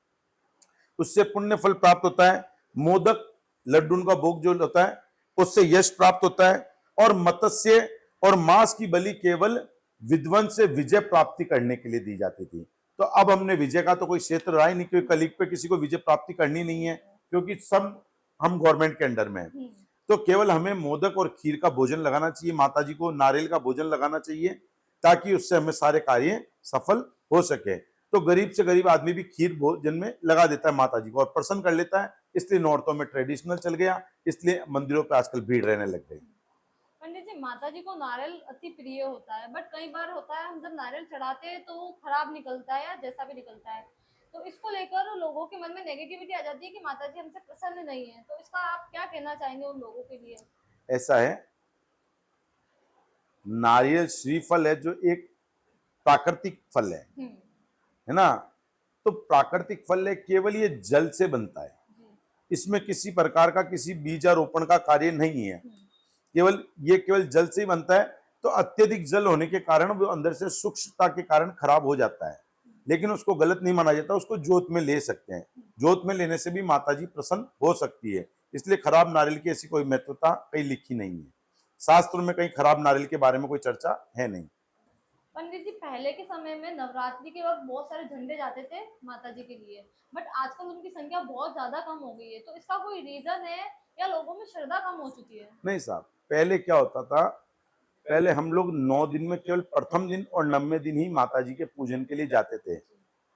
उससे पुण्य फल प्राप्त होता है। मोदक लड्डू का भोग जो होता है, उससे यश प्राप्त होता है। और मत्स्य और मांस की बलि केवल विद्वान से विजय प्राप्ति करने के लिए दी जाती थी। तो अब हमने विजय का तो कोई क्षेत्र रहा ही नहीं, क्योंकि कलीग पे किसी को विजय प्राप्ति करनी नहीं है, क्योंकि सब हम गवर्नमेंट के अंडर में हैं। तो केवल हमें मोदक और खीर का भोजन लगाना चाहिए, माताजी को नारियल का भोजन लगाना चाहिए, ताकि उससे हमें सारे कार्य सफल हो सके। तो गरीब से गरीब आदमी भी खीर भोजन में लगा देता है माताजी को और प्रसन्न कर लेता है। इसलिए नौरतों में ट्रेडिशनल चल गया, इसलिए मंदिरों पे आजकल भीड़ रहने लग गई। पंडित जी, माता जी को नारियल अति प्रिय होता है, बट कई बार होता है हम जब नारियल चढ़ाते हैं तो वो खराब निकलता है या जैसा भी निकलता है, तो इसको लेकर लोगों के मन में नेगेटिविटी आ जाती है कि माता जी हमसे प्रसन्न नहीं है। तो इसका आप क्या कहना चाहेंगे उन लोगों के लिए? ऐसा है, नारियल श्रीफल है, जो एक प्राकृतिक फल है ना। तो प्राकृतिक फल है, केवल ये जल से बनता है, इसमें किसी प्रकार का किसी बीजारोपण का कार्य नहीं है, केवल जल से ही बनता है। तो अत्यधिक जल होने के कारण वो अंदर से सूक्ष्मता के कारण खराब हो जाता है, लेकिन उसको गलत नहीं माना जाता, उसको जोत में ले सकते हैं। जोत में लेने से भी माताजी प्रसन्न हो सकती है, इसलिए खराब नारियल की ऐसी कोई महत्वता कहीं लिखी नहीं है, शास्त्रों में कहीं खराब नारियल के बारे में कोई चर्चा है नहीं। पंडित जी, पहले के समय में नवरात्रि के वक्त बहुत सारे झंडे जाते थे माता जी के लिए, बट आजकल उनकी संख्या बहुत ज्यादा कम हो गई है, तो इसका कोई रीजन है या लोगों में श्रद्धा कम हो चुकी है? नहीं साहब, पहले क्या होता था, पहले हम लोग 9 दिन में केवल प्रथम दिन और 9वें दिन ही माताजी के पूजन के लिए जाते थे,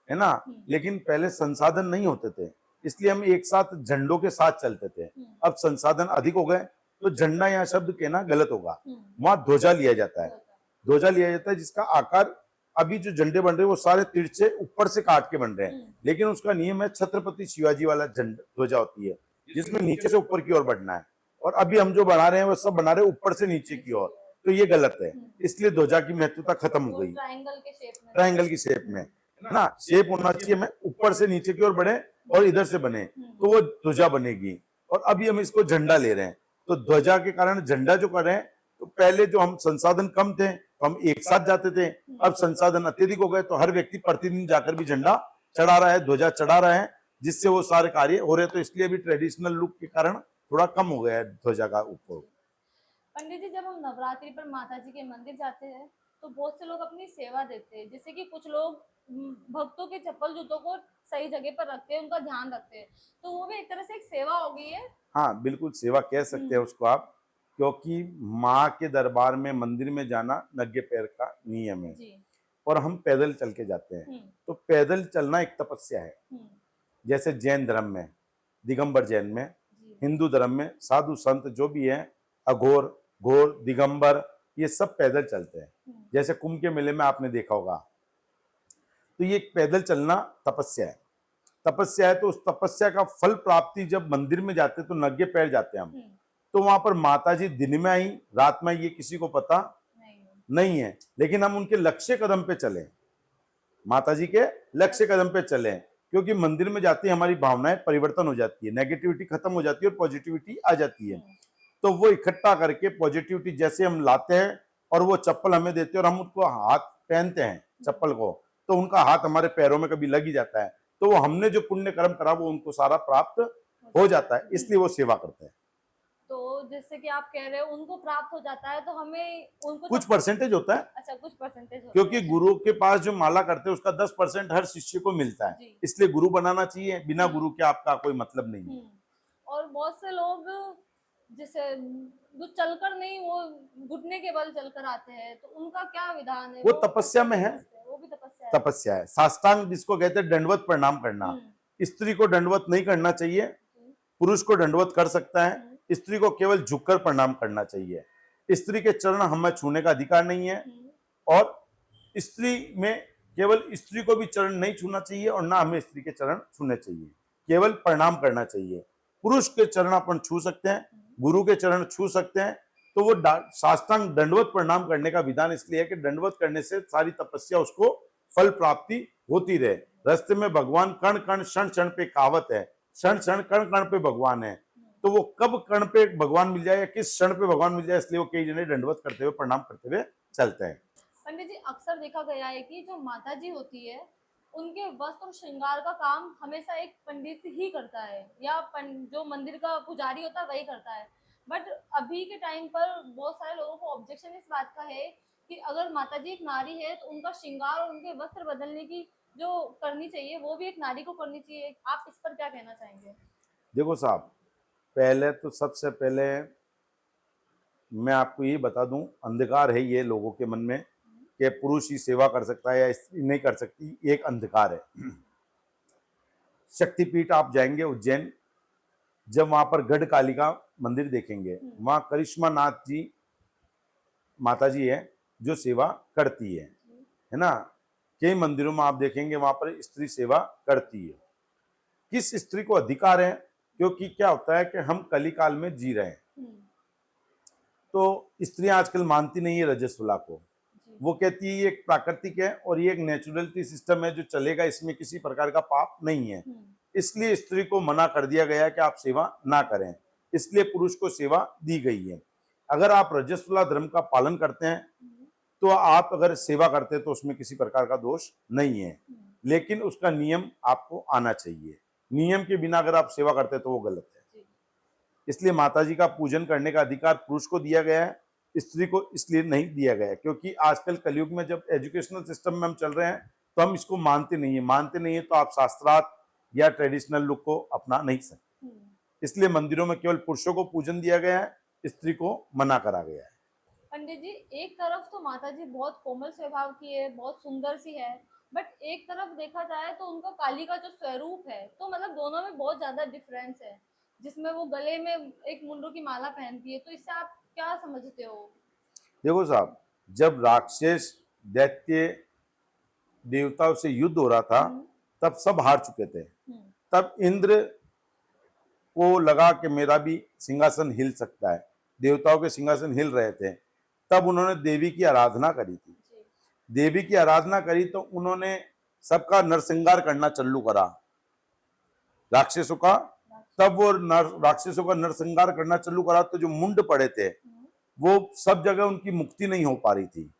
है ना। लेकिन पहले संसाधन नहीं होते थे, इसलिए हम एक साथ झंडों के साथ चलते थे। अब संसाधन अधिक हो गए, तो झंडा यहाँ शब्द कहना गलत होगा, वहां ध्वजा लिया जाता है। ध्वजा लिया जाता है जिसका आकार, अभी जो झंडे बन रहे हैं वो सारे तिरछे ऊपर से काट के बन रहे हैं, लेकिन उसका नियम है छत्रपति शिवाजी वाला ध्वजा होती है, जिसमें नीचे से ऊपर की ओर बढ़ना है। और अभी हम जो बना रहे हैं वो सब बना रहे हैं ऊपर से नीचे की ओर, तो ये गलत है, इसलिए ध्वजा की महत्वता खत्म हो गई। ट्रायंगल की शेप में ना, शेप होना चाहिए, में ऊपर से नीचे की ओर बढ़े और इधर से बने, तो वो ध्वजा बनेगी। और अभी हम इसको झंडा ले रहे हैं, तो ध्वजा के कारण झंडा जो कर रहे हैं, तो पहले जो हम संसाधन कम थे तो हम एक साथ जाते थे, अब संसाधन अत्यधिक हो गए, तो हर व्यक्ति प्रतिदिन जाकर भी झंडा चढ़ा रहा है, ध्वजा चढ़ा रहा है, जिससे वो सारे कार्य हो रहे हैं। तो इसलिए भी ट्रेडिशनल लुक के कारण थोड़ा कम हो गया है ध्वजा का उपयोग। पंडित जी, जब हम नवरात्रि पर माता जी के मंदिर जाते हैं तो बहुत से लोग अपनी सेवा देते हैं, जैसे कि कुछ लोग भक्तों के चप्पल जूतों को सही जगह पर रखते हैं, उनका ध्यान रखते हैं, तो वो भी एक तरह से एक सेवा हो गई है। हाँ बिल्कुल, सेवा कह सकते हैं उसको आप, क्योंकि माँ के दरबार में मंदिर में जाना नंगे पैर का नियम है जी। और हम पैदल चल के जाते हैं, तो पैदल चलना एक तपस्या है। जैसे जैन धर्म में, दिगंबर जैन में, हिंदू धर्म में साधु संत जो भी है, अघोर, घोर, दिगंबर, ये सब पैदल चलते हैं। जैसे कुंभ के मेले में आपने देखा होगा, तो ये पैदल चलना तपस्या है। तपस्या है, तो उस तपस्या का फल प्राप्ति जब मंदिर में जाते तो नंगे पैर जाते हैं हम, तो वहां पर माता जी दिन में आई रात में, ये किसी को पता नहीं है, लेकिन हम उनके लक्ष्य कदम पे चले, माता जी के लक्ष्य कदम पे चले, क्योंकि मंदिर में जाती हमारी भावनाएं परिवर्तन हो जाती है, नेगेटिविटी खत्म हो जाती है और पॉजिटिविटी आ जाती है। तो वो इकट्ठा करके पॉजिटिविटी जैसे हम लाते हैं और वो चप्पल हमें देते हैं और हम उनको हाथ पहनते हैं चप्पल को, तो उनका हाथ हमारे पैरों में कभी लग ही जाता है, तो वो हमने जो पुण्य कर्म करा वो उनको सारा प्राप्त हो जाता है, इसलिए वो सेवा करते हैं। तो जैसे कि आप कह रहे हो उनको प्राप्त हो जाता है, तो हमें उनको कुछ परसेंटेज होता है। अच्छा, कुछ परसेंटेज होता क्योंकि गुरु के पास जो माला करते हैं उसका 10% हर शिष्य को मिलता है, इसलिए गुरु बनाना चाहिए, बिना गुरु के आपका कोई मतलब नहीं है। और बहुत से लोग जैसे जो चलकर नहीं, वो घुटने के बल चलकर आते हैं, तो उनका क्या विधान है? वो तपस्या में है, वो भी तपस्या है। साष्टांग जिसको कहते हैं दंडवत प्रणाम करना, स्त्री को दंडवत नहीं करना चाहिए, पुरुष को दंडवत कर सकता है, स्त्री को केवल झुककर प्रणाम करना चाहिए। स्त्री के चरण हमें छूने का अधिकार नहीं है, और स्त्री में केवल स्त्री को भी चरण नहीं छूना चाहिए और ना हमें स्त्री के चरण छूने चाहिए, केवल प्रणाम करना चाहिए। पुरुष के चरण अपन छू सकते हैं, गुरु के चरण छू सकते हैं, तो वो साष्टांग दंडवत प्रणाम करने का विधान इसलिए है कि दंडवत करने से सारी तपस्या उसको फल प्राप्ति होती रहे। रास्ते में भगवान कण कण क्षण क्षण पे कहावत है, क्षण क्षण कण कण पे भगवान है। तो वो कब कण पे भगवान मिल जाए या किस क्षण पे भगवान मिल जाए, इसलिए वो कई जने दंडवत करते हुए प्रणाम करते हुए चलते हैं। पंडित जी, अक्सर देखा गया है कि जो माता जी होती है उनके वस्त्र और श्रृंगार का काम हमेशा एक पंडित ही करता है, या जो मंदिर का पुजारी होता है वही करता है। बट अभी के टाइम पर बहुत सारे लोगों को ऑब्जेक्शन इस बात का है कि अगर माता जी एक नारी है तो उनका श्रृंगार और उनके वस्त्र बदलने की जो करनी चाहिए वो भी एक नारी को करनी चाहिए। आप इस पर क्या कहना चाहेंगे? देखो साहब, पहले तो सबसे पहले मैं आपको ये बता दूं, अंधकार है ये लोगों के मन में कि पुरुष ही सेवा कर सकता है या स्त्री नहीं कर सकती, एक अंधकार है। शक्तिपीठ आप जाएंगे उज्जैन, जब वहां पर गढ़ कालिका मंदिर देखेंगे, वहां करिश्मा नाथ जी माता जी है जो सेवा करती है ना। कई मंदिरों में आप देखेंगे वहां पर स्त्री सेवा करती है। किस स्त्री को अधिकार है? क्योंकि क्या होता है कि हम कलिकाल में जी रहे हैं, तो स्त्रियां आजकल मानती नहीं है रजस्वला को। वो कहती है ये एक प्राकृतिक है और ये एक नेचुरलिटी सिस्टम है जो चलेगा, इसमें किसी प्रकार का पाप नहीं है। इसलिए स्त्री को मना कर दिया गया है कि आप सेवा ना करें, इसलिए पुरुष को सेवा दी गई है। अगर आप रजस्वला धर्म का पालन करते हैं तो आप अगर सेवा करते हैं तो उसमें किसी प्रकार का दोष नहीं है, लेकिन उसका नियम आपको आना चाहिए। नियम के बिना अगर आप सेवा करते हैं तो वो गलत है। इसलिए माताजी का पूजन करने का अधिकार पुरुष को दिया गया है, स्त्री को इसलिए नहीं दिया गया है क्योंकि आजकल कलयुग में जब एजुकेशनल सिस्टम में हम चल रहे हैं तो हम इसको मानते नहीं है तो आप शास्त्रार्थ या ट्रेडिशनल लुक को अपना नहीं सकते। इसलिए मंदिरों में केवल पुरुषों को पूजन दिया गया है, स्त्री को मना करा गया है। पंडित जी, एक तरफ तो माता जी बहुत कोमल स्वभाव की है, बहुत सुंदर सी है, बट एक तरफ देखा जाए तो उनका काली का जो स्वरूप है तो मतलब दोनों में बहुत ज्यादा डिफरेंस है, जिसमें वो गले में एक मुंडू की माला पहनती है। तो इससे आप क्या समझते हो? देखो साहब, जब राक्षस दैत्य देवताओं से युद्ध हो रहा था तब सब हार चुके थे। तब इंद्र को लगा कि मेरा भी सिंहासन हिल सकता है, देवताओं के सिंहासन हिल रहे थे, तब उन्होंने देवी की आराधना करी थी। देवी की आराधना करी तो उन्होंने सबका नरसंहार करना चालू करा राक्षसों का। तब वो राक्षसों का नरसंहार करना चालू करा तो जो मुंड पड़े थे वो सब जगह उनकी मुक्ति नहीं हो पा रही थी।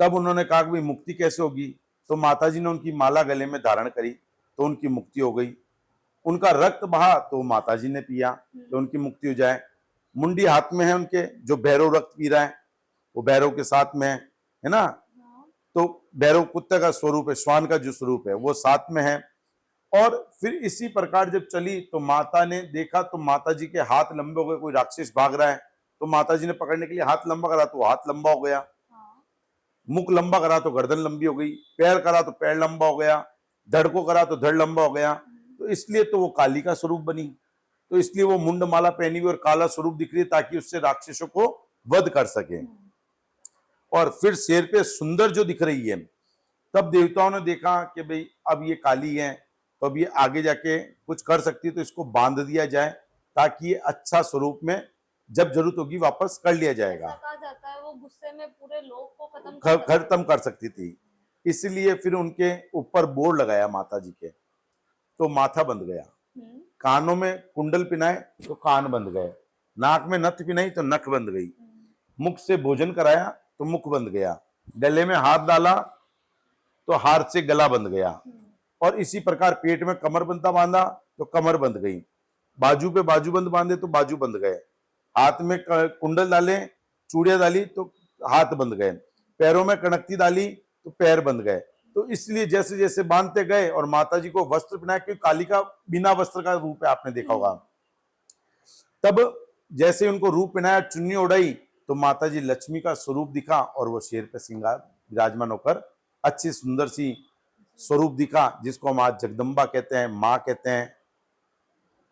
तब उन्होंने कहा कि मुक्ति कैसे होगी, तो माताजी ने उनकी माला गले में धारण करी तो उनकी मुक्ति हो गई। उनका रक्त बहा तो माताजी ने पिया तो उनकी मुक्ति हो जाए। मुंडी हाथ में है उनके, जो भैरव रक्त पी रहा है वो भैरव के साथ में है ना। तो भैरव कुत्ते का स्वरूप है, श्वान का जो स्वरूप है वो साथ में है। और फिर इसी प्रकार जब चली तो माता ने देखा तो माता जी के हाथ लंबे हो गए, कोई राक्षस भाग रहा है तो माता जी ने पकड़ने के लिए हाथ लंबा करा तो हाथ लंबा हो गया, मुख लंबा करा तो गर्दन लंबी हो गई, पैर करा तो पैर लंबा हो गया, धड़ को करा तो धड़ लंबा हो गया। तो इसलिए तो वो काली का स्वरूप बनी, तो इसलिए वो मुंड माला पहनी हुई और काला स्वरूप दिख रही है ताकि उससे राक्षसों को वध कर सके। और फिर शेर पे सुंदर जो दिख रही है, तब देवताओं ने देखा कि भाई अब ये काली है तो अब ये आगे जाके कुछ कर सकती है, तो इसको बांध दिया जाए ताकि ये अच्छा स्वरूप में जब जरूरत होगी वापस कर लिया जाएगा। ऐसा कहा जाता है वो गुस्से में पूरे लोग को खत्म कर सकती थी, इसलिए फिर उनके ऊपर बोर्ड लगाया माता जी के, तो माथा बंध गया। कानों में कुंडल पिनाए तो कान बंद गए, नाक में नथ पिनाई तो नक बंद गई, मुख से भोजन कराया तो मुख बंद गया, गले में हाथ डाला तो हाथ से गला बंद गया, और इसी प्रकार पेट में कमर बंधा बांधा तो कमर बंध गई, बाजू पे बाजूबंद बांधे तो बाजू बंध गए, हाथ में कुंडल डाले चूड़ियां डाली तो हाथ बंध गए, पैरों में कणकती डाली तो पैर बंध गए। तो इसलिए जैसे जैसे बांधते गए और माता जी को वस्त्र पहनाया, क्योंकि काली का बिना वस्त्र का रूप है, आपने देखा होगा। तब जैसे उनको रूप पहनाया, चुन्नी उड़ाई तो माता जी लक्ष्मी का स्वरूप दिखा और वो शेर पे सिंगार विराजमान होकर अच्छी सुंदर सी स्वरूप दिखा, जिसको हम आज जगदम्बा कहते हैं, माँ कहते हैं।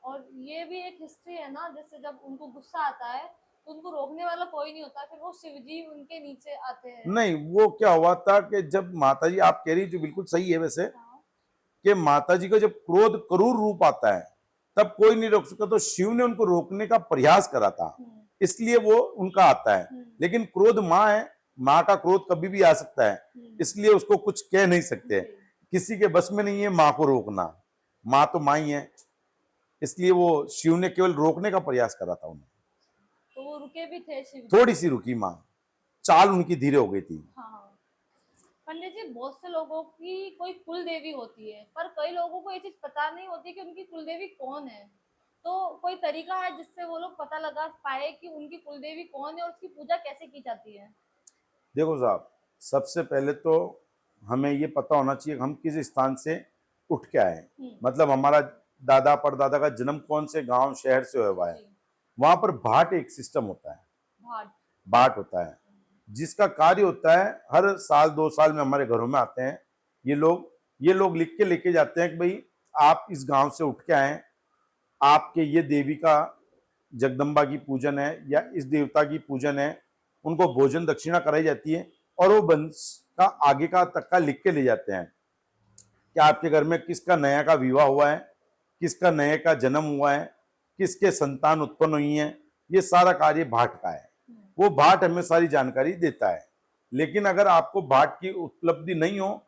और ये भी एक हिस्ट्री है ना, जैसे जब उनको गुस्सा आता है तो उनको रोकने वाला कोई नहीं होता, फिर वो शिवजी उनके नीचे आते हैं। नहीं, वो क्या हुआ था कि जब माता जी, आप कह रही जो बिल्कुल सही है वैसे, कि माता जी का जब क्रोध करूर रूप आता है तब कोई नहीं रोक सकता, तो शिव ने उनको रोकने का प्रयास करा था, इसलिए वो उनका आता है। लेकिन क्रोध माँ है, माँ का क्रोध कभी भी आ सकता है, इसलिए उसको कुछ कह नहीं सकते। किसी के बस में नहीं है माँ को रोकना, माँ तो माँ ही है, इसलिए वो शिव ने केवल रोकने का प्रयास करा था उन्हें। तो वो रुके भी थे शिव जी? थोड़ी सी रुकी माँ, चाल उनकी धीरे हो गई थी। हाँ। पंडित जी, बहुत से लोगों की कोई कुल देवी होती है, पर कई लोगों को ये चीज पता नहीं होती कि उनकी कुल देवी कौन है। तो कोई तरीका है जिससे वो लोग पता लगा पाए कि उनकी कुल देवी कौन है और उसकी पूजा कैसे की जाती है? देखो साहब, सबसे पहले तो हमें ये पता होना चाहिए कि हम किस स्थान से उठ के आए, मतलब हमारा दादा परदादा का जन्म कौन से गांव शहर से हुआ है। जी। वहां पर भाट एक सिस्टम होता है, भाट। बाट होता है, जिसका कार्य होता है हर साल 2 साल में हमारे घरों में आते हैं ये लोग लिख के लेके जाते हैं कि भाई आप इस गांव से उठ के आए, आपके ये देवी का जगदम्बा की पूजन है या इस देवता की पूजन है, उनको भोजन दक्षिणा कराई जाती है, और वो वंश का आगे का तक का लिख के ले जाते हैं कि आपके घर में किसका नया का विवाह हुआ है, किसका नए का जन्म हुआ है, किसके संतान उत्पन्न हुई है। ये सारा कार्य भाट का है, वो भाट हमें सारी जानकारी देता है। लेकिन अगर आपको भाट की उपलब्धि नहीं हो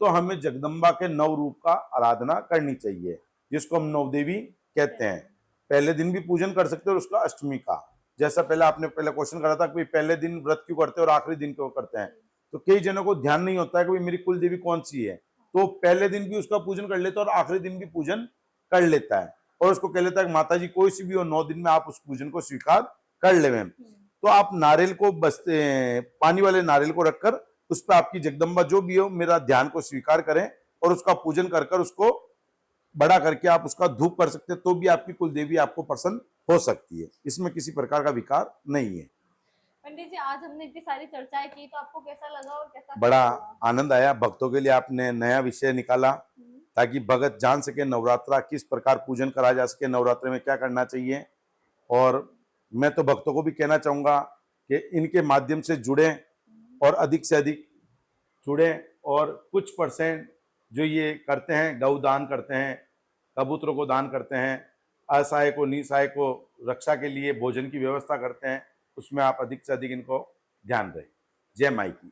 तो हमें जगदम्बा के नव रूप का आराधना करनी चाहिए, जिसको हम नवदेवी कहते हैं। पहले दिन भी पूजन कर सकते हो और उसका अष्टमी का, जैसा पहले आपने पहले क्वेश्चन करा था कि पहले दिन व्रत क्यों करते हैं और आखिरी दिन क्यों करते हैं, तो कई जनों को ध्यान नहीं होता है कि मेरी कुल देवी कौन सी है, तो पहले दिन भी उसका पूजन कर लेता है और आखिरी दिन भी पूजन कर लेता है, और उसको कह लेता है कि माता जी कोई सी भी हो 9 दिन में आप उस पूजन को स्वीकार कर ले। तो आप नारियल को बसते पानी वाले नारियल को रखकर उस पर आपकी जगदम्बा जो भी हो मेरा ध्यान को स्वीकार करें और उसका पूजन कर कर उसको बड़ा करके आप उसका धूप कर सकते हैं, तो भी आपकी कुल देवी आपको प्रसन्न हो सकती है, इसमें किसी प्रकार का विकार नहीं है। पंडित जी, आज हमने इतनी सारी चर्चाएं की, तो आपको कैसा लगा और कैसा बड़ा फील हुआ? आनंद आया, भक्तों के लिए आपने नया विषय निकाला ताकि भगत जान सके नवरात्रा किस प्रकार पूजन करा जा सके, नवरात्रि में क्या करना चाहिए। और मैं तो भक्तों को भी कहना चाहूंगा कि इनके माध्यम से जुड़ें और अधिक से अधिक जुड़ें, और कुछ % जो ये करते हैं, गौ दान करते हैं, कबूतरों को दान करते हैं, असहाय को निसहाय को रक्षा के लिए भोजन की व्यवस्था करते हैं, उसमें आप अधिक से अधिक इनको ध्यान दें। जय माई की।